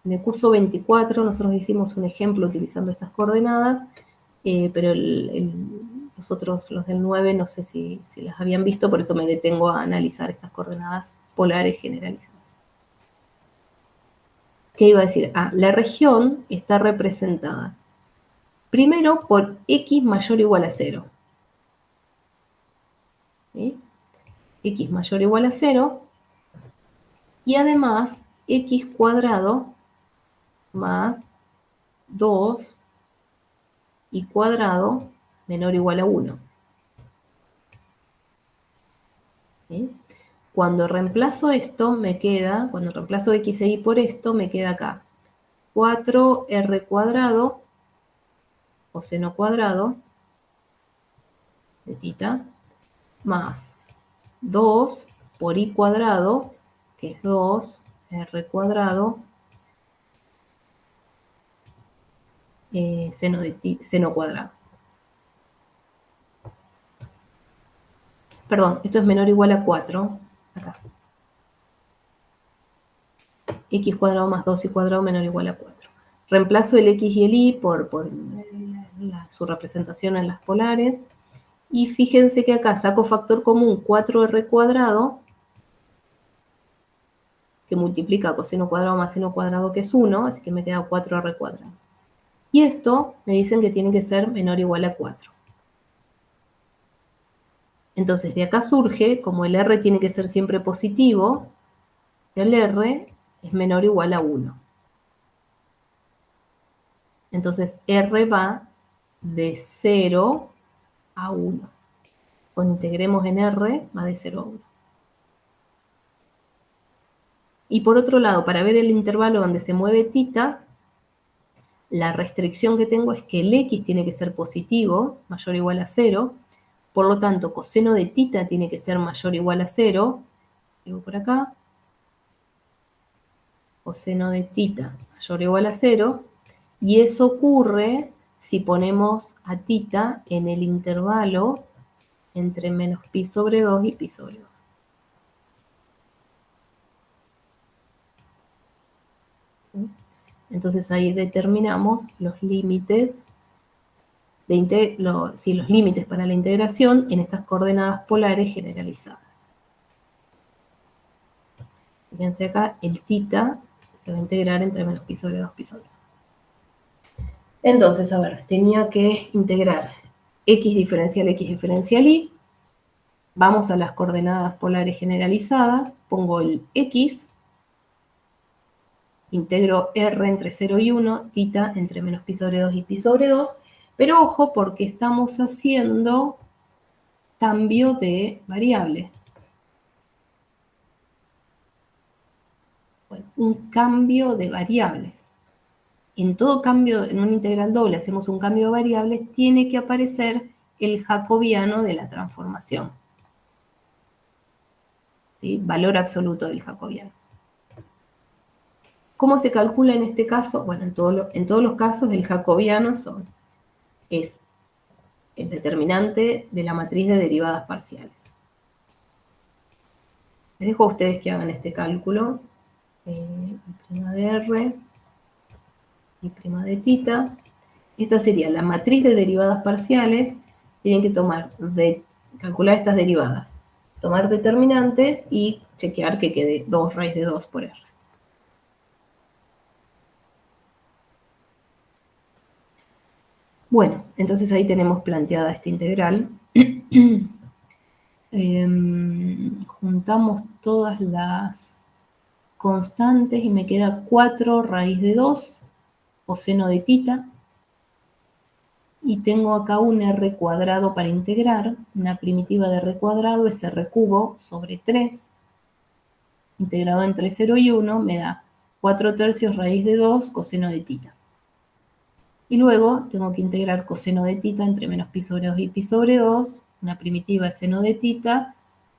el curso 24 nosotros hicimos un ejemplo utilizando estas coordenadas, pero los del 9 no sé si las habían visto, por eso me detengo a analizar estas coordenadas polares generalizadas. ¿Qué iba a decir? La región está representada primero por x mayor o igual a 0. ¿Sí? X mayor o igual a 0. Y además x cuadrado más 2 y cuadrado menor o igual a 1. ¿Sí? Cuando reemplazo esto, me queda, cuando reemplazo x e y por esto, me queda acá 4r cuadrado, o seno cuadrado, de tita, más 2 por i cuadrado, que es 2r cuadrado, seno cuadrado. Perdón, esto es menor o igual a 4, acá. X cuadrado más 2y cuadrado menor o igual a 4. Reemplazo el X y el Y por su representación en las polares. Y fíjense que acá saco factor común 4r cuadrado, que multiplica coseno cuadrado más seno cuadrado, que es 1, así que me queda 4r cuadrado. Y esto me dicen que tiene que ser menor o igual a 4. Entonces de acá surge, como el r tiene que ser siempre positivo, el r es menor o igual a 1. Entonces r va de 0 a 1. Cuando integremos en r, va de 0 a 1. Y por otro lado, para ver el intervalo donde se mueve tita, la restricción que tengo es que el x tiene que ser positivo, mayor o igual a 0. Por lo tanto, coseno de tita tiene que ser mayor o igual a 0. Digo por acá. Coseno de tita mayor o igual a 0. Y eso ocurre si ponemos a tita en el intervalo entre menos pi sobre 2 y pi sobre 2. Entonces ahí determinamos los límites, los límites para la integración en estas coordenadas polares generalizadas. Fíjense acá, el tita se va a integrar entre menos pi sobre 2, pi sobre 2. Entonces, a ver, tenía que integrar x diferencial y. Vamos a las coordenadas polares generalizadas, pongo el x, integro r entre 0 y 1, tita entre menos pi sobre 2 y pi sobre 2, pero ojo porque estamos haciendo cambio de variable. Bueno, un cambio de variable. En todo cambio, en un integral doble, hacemos un cambio de variable, tiene que aparecer el jacobiano de la transformación. ¿Sí? Valor absoluto del jacobiano. ¿Cómo se calcula en este caso? Bueno, en todos los casos el jacobiano es el determinante de la matriz de derivadas parciales. Les dejo a ustedes que hagan este cálculo. I' de r, I' de tita. Esta sería la matriz de derivadas parciales. Tienen que calcular estas derivadas. Tomar determinantes y chequear que quede 2 raíz de 2 por r. Bueno, entonces ahí tenemos planteada esta integral. Juntamos todas las constantes y me queda 4 raíz de 2 coseno de tita. Y tengo acá un r cuadrado para integrar. Una primitiva de r cuadrado es r cubo sobre 3. Integrado entre 0 y 1 me da 4 tercios raíz de 2 coseno de tita. Y luego tengo que integrar coseno de tita entre menos pi sobre 2 y pi sobre 2. Una primitiva es seno de tita.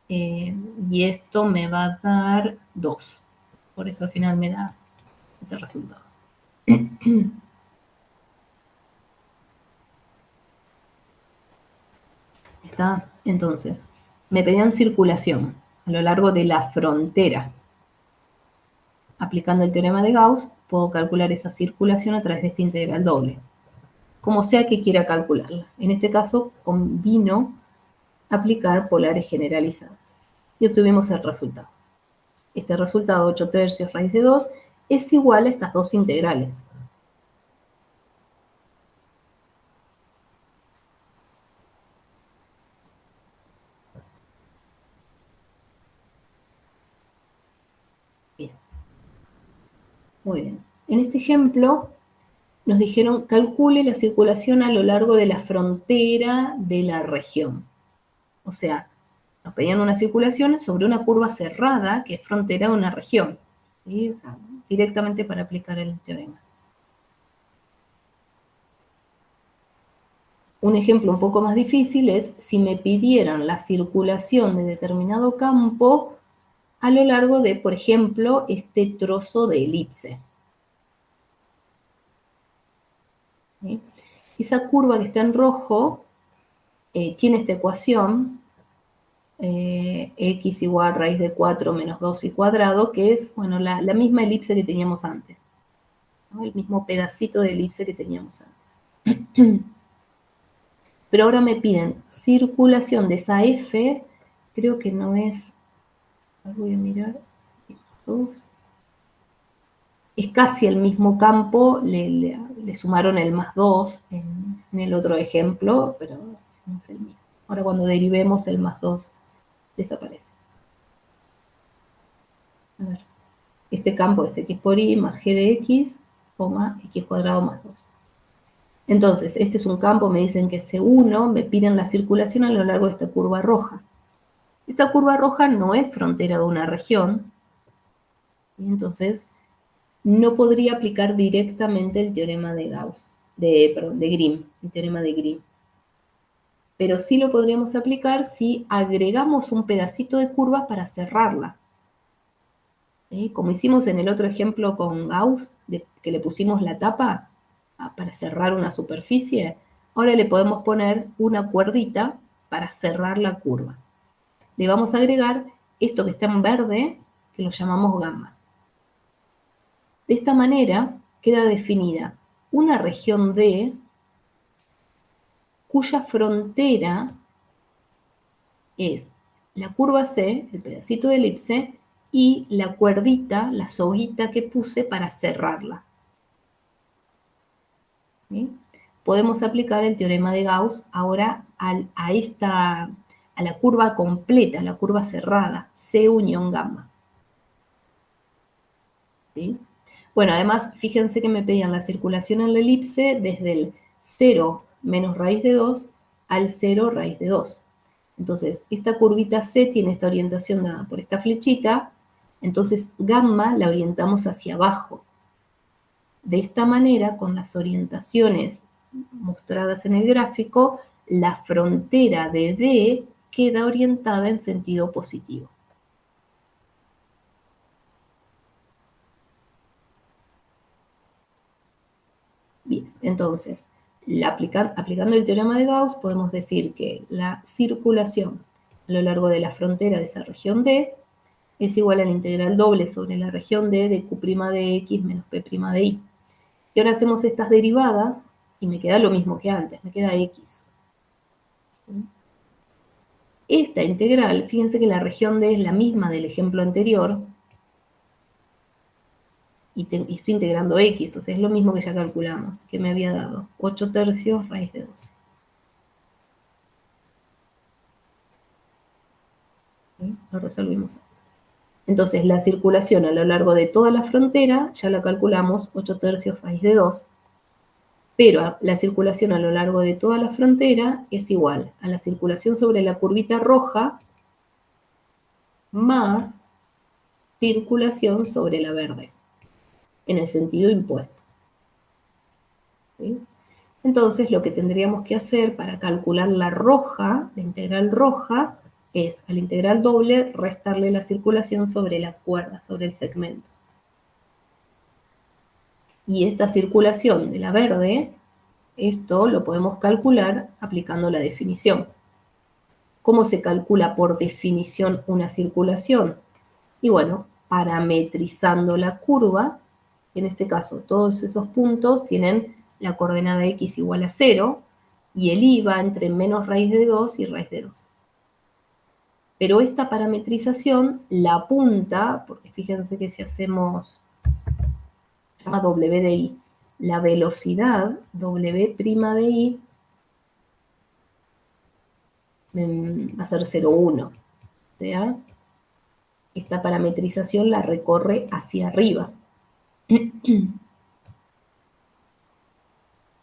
Y esto me va a dar 2. Por eso al final me da ese resultado. ¿Está? Entonces, me pedían circulación a lo largo de la frontera. Aplicando el teorema de Gauss, puedo calcular esa circulación a través de esta integral doble. Como sea que quiera calcularla. En este caso, combino aplicar polares generalizadas. Y obtuvimos el resultado. Este resultado, 8 tercios raíz de 2, es igual a estas dos integrales. Bien. Muy bien. En este ejemplo, nos dijeron, calcule la circulación a lo largo de la frontera de la región. O sea, nos pedían una circulación sobre una curva cerrada que es frontera de una región. ¿Sí? O sea, directamente para aplicar el teorema. Un ejemplo un poco más difícil es si me pidieran la circulación de determinado campo a lo largo de, por ejemplo, este trozo de elipse. ¿Sí? Esa curva que está en rojo tiene esta ecuación, x igual a raíz de 4 menos 2y cuadrado, que es, bueno, la misma elipse que teníamos antes, ¿no? El mismo pedacito de elipse que teníamos antes. Pero ahora me piden circulación de esa f, creo que no es, voy a mirar, 2. Es casi el mismo campo, le sumaron el más 2 en el otro ejemplo, pero no es el mismo. Ahora cuando derivemos el más 2 desaparece. A ver, este campo es x por y más g de x, x cuadrado más 2. Entonces, este es un campo, me dicen que es C1, me piden la circulación a lo largo de esta curva roja. Esta curva roja no es frontera de una región, y entonces no podría aplicar directamente el teorema de Gauss, de Grimm, el teorema de Grimm. Pero sí lo podríamos aplicar si agregamos un pedacito de curva para cerrarla. ¿Sí? Como hicimos en el otro ejemplo con Gauss, que le pusimos la tapa para cerrar una superficie, ahora le podemos poner una cuerdita para cerrar la curva. Le vamos a agregar esto que está en verde, que lo llamamos gamma. De esta manera queda definida una región D cuya frontera es la curva C, el pedacito de elipse, y la cuerdita, la soguita que puse para cerrarla. ¿Sí? Podemos aplicar el teorema de Gauss ahora a la curva completa, a la curva cerrada, C unión gamma. ¿Sí? Bueno, además, fíjense que me pedían la circulación en la elipse desde el 0 menos raíz de 2 al 0 raíz de 2. Entonces, esta curvita C tiene esta orientación dada por esta flechita, entonces gamma la orientamos hacia abajo. De esta manera, con las orientaciones mostradas en el gráfico, la frontera de D queda orientada en sentido positivo. Bien, entonces, aplicando el teorema de Gauss, podemos decir que la circulación a lo largo de la frontera de esa región D es igual a la integral doble sobre la región D de Q' de X menos P' de Y. Y ahora hacemos estas derivadas y me queda lo mismo que antes, me queda X. Esta integral, fíjense que la región D es la misma del ejemplo anterior, y estoy integrando X, o sea, es lo mismo que ya calculamos, que me había dado 8 tercios raíz de 2. ¿Sí? Lo resolvimos. Entonces, la circulación a lo largo de toda la frontera, ya la calculamos, 8 tercios raíz de 2. Pero la circulación a lo largo de toda la frontera es igual a la circulación sobre la curvita roja más circulación sobre la verde, en el sentido impuesto. ¿Sí? Entonces, lo que tendríamos que hacer para calcular la roja, la integral roja, es a la integral doble restarle la circulación sobre la cuerda, sobre el segmento. Y esta circulación de la verde, esto lo podemos calcular aplicando la definición. ¿Cómo se calcula por definición una circulación? Y bueno, parametrizando la curva, en este caso todos esos puntos tienen la coordenada x igual a 0, y el y va entre menos raíz de 2 y raíz de 2. Pero esta parametrización la apunta, porque fíjense que si hacemos, se llama W de I, la velocidad W' de I va a ser 0,1. O sea, esta parametrización la recorre hacia arriba.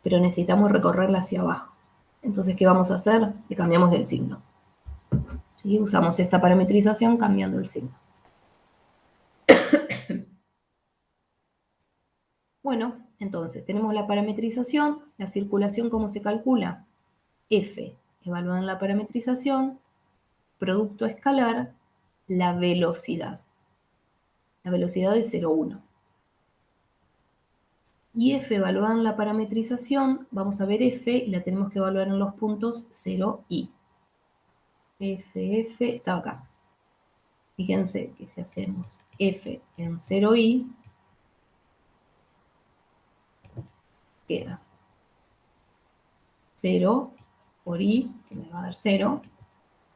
Pero necesitamos recorrerla hacia abajo. Entonces, ¿qué vamos a hacer? Le cambiamos del signo. ¿Sí? Usamos esta parametrización cambiando el signo. Bueno, entonces tenemos la parametrización, la circulación, ¿cómo se calcula? F, evaluada en la parametrización, producto escalar, la velocidad. La velocidad es 0,1. Y F evaluada en la parametrización, vamos a ver F y la tenemos que evaluar en los puntos 0 y. F está acá. Fíjense que si hacemos F en 0i, queda 0 por i, que me va a dar 0,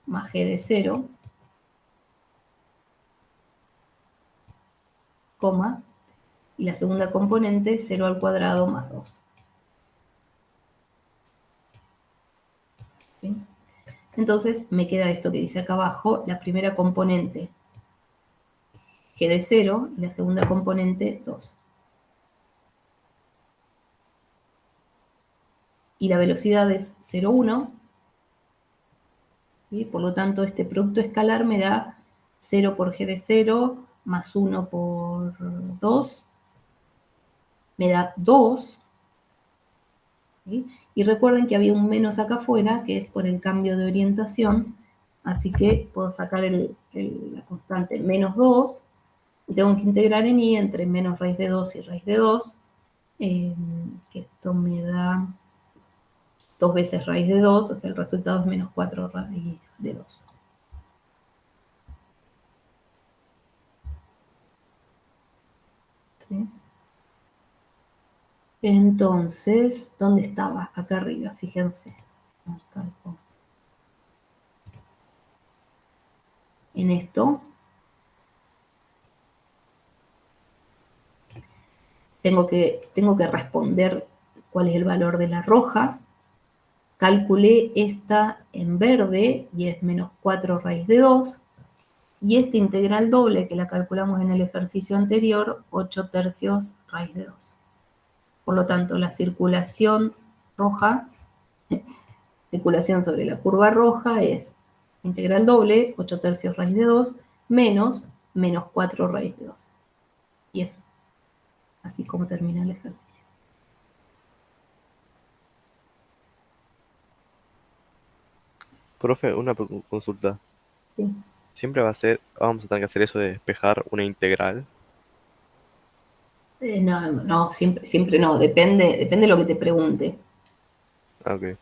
más g de 0, coma, y la segunda componente 0 al cuadrado más 2. ¿Sí? Entonces me queda esto que dice acá abajo, la primera componente g de 0 y la segunda componente 2. Y la velocidad es 0,1, ¿sí? Por lo tanto este producto escalar me da 0 por g de 0 más 1 por 2, me da 2, ¿sí? Y recuerden que había un menos acá afuera, que es por el cambio de orientación, así que puedo sacar la constante menos 2, y tengo que integrar en i entre menos raíz de 2 y raíz de 2, que esto me da 2 veces raíz de 2, o sea, el resultado es menos 4 raíz de 2. ¿Sí? Entonces, ¿dónde estaba? Acá arriba, fíjense. En esto tengo que responder cuál es el valor de la roja. Calculé esta en verde y es menos 4 raíz de 2. Y esta integral doble que la calculamos en el ejercicio anterior, 8 tercios raíz de 2. Por lo tanto, la circulación roja, circulación sobre la curva roja es integral doble, 8 tercios raíz de 2, menos 4 raíz de 2. Y es así como termina el ejercicio. Profe, una consulta. Sí. Siempre vamos a tener que hacer eso de despejar una integral. No, siempre no, depende de lo que te pregunte. Ok.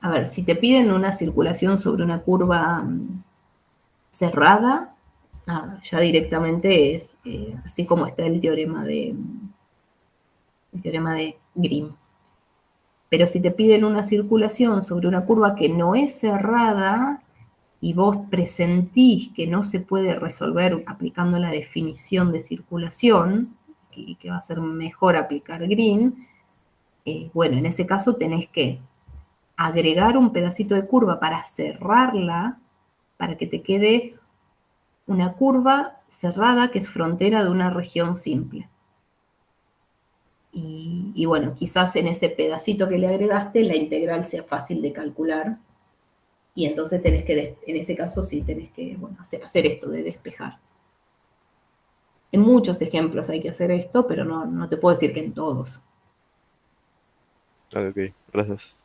A ver, si te piden una circulación sobre una curva cerrada, ya directamente es así como está el teorema de Grimm. Pero si te piden una circulación sobre una curva que no es cerrada y vos presentís que no se puede resolver aplicando la definición de circulación, y que va a ser mejor aplicar Green, bueno, en ese caso tenés que agregar un pedacito de curva para cerrarla, para que te quede una curva cerrada que es frontera de una región simple. Y bueno, quizás en ese pedacito que le agregaste la integral sea fácil de calcular, y entonces tenés que, en ese caso sí tenés que, bueno, hacer esto de despejar. En muchos ejemplos hay que hacer esto, pero no te puedo decir que en todos. Ok, gracias.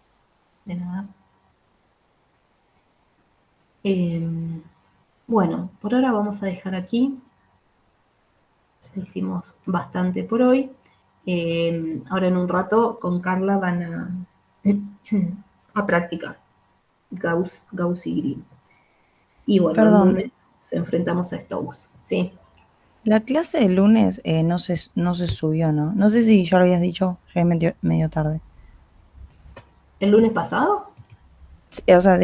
De nada. Bueno, por ahora vamos a dejar aquí. Ya hicimos bastante por hoy. Ahora en un rato con Carla van a practicar Gauss y Green. Y bueno, el Perdón, lunes nos enfrentamos a Stokes. Sí. la clase del lunes no se subió, ¿no? No sé si ya lo habías dicho, ya es medio tarde. ¿El lunes pasado? Sí, o sea,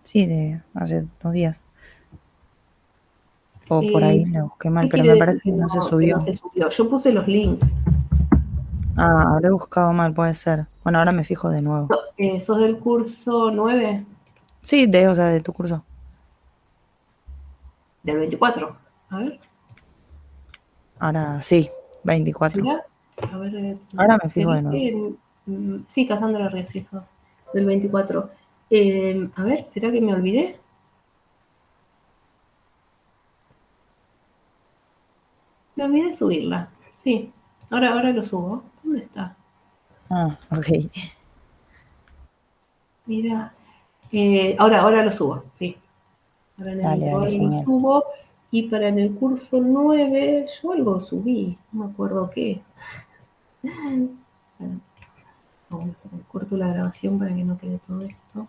sí, de hace 2 días. O por ahí lo busqué mal, ¿Qué pero quiere me decir parece que no se que subió. no se subió? Yo puse los links. Ah, habré buscado mal, puede ser. Bueno, ahora me fijo de nuevo. ¿Sos del curso 9? Sí, o sea, de tu curso. Del 24. A ver. Ahora sí, 24. ¿Será? A ver, Ahora me fijo ¿será de nuevo. que sí, Cassandra Ríos, sí, sos del 24. A ver, ¿será que me olvidé? Me olvidé de subirla. Sí, ahora lo subo. ¿Dónde está? Ah, ok. Mira, ahora lo subo, sí. Ahora en el Dale, Google lo genial. subo. Y para en el curso 9 yo algo subí, no me acuerdo qué. Bueno, vamos a corto la grabación para que no quede todo esto.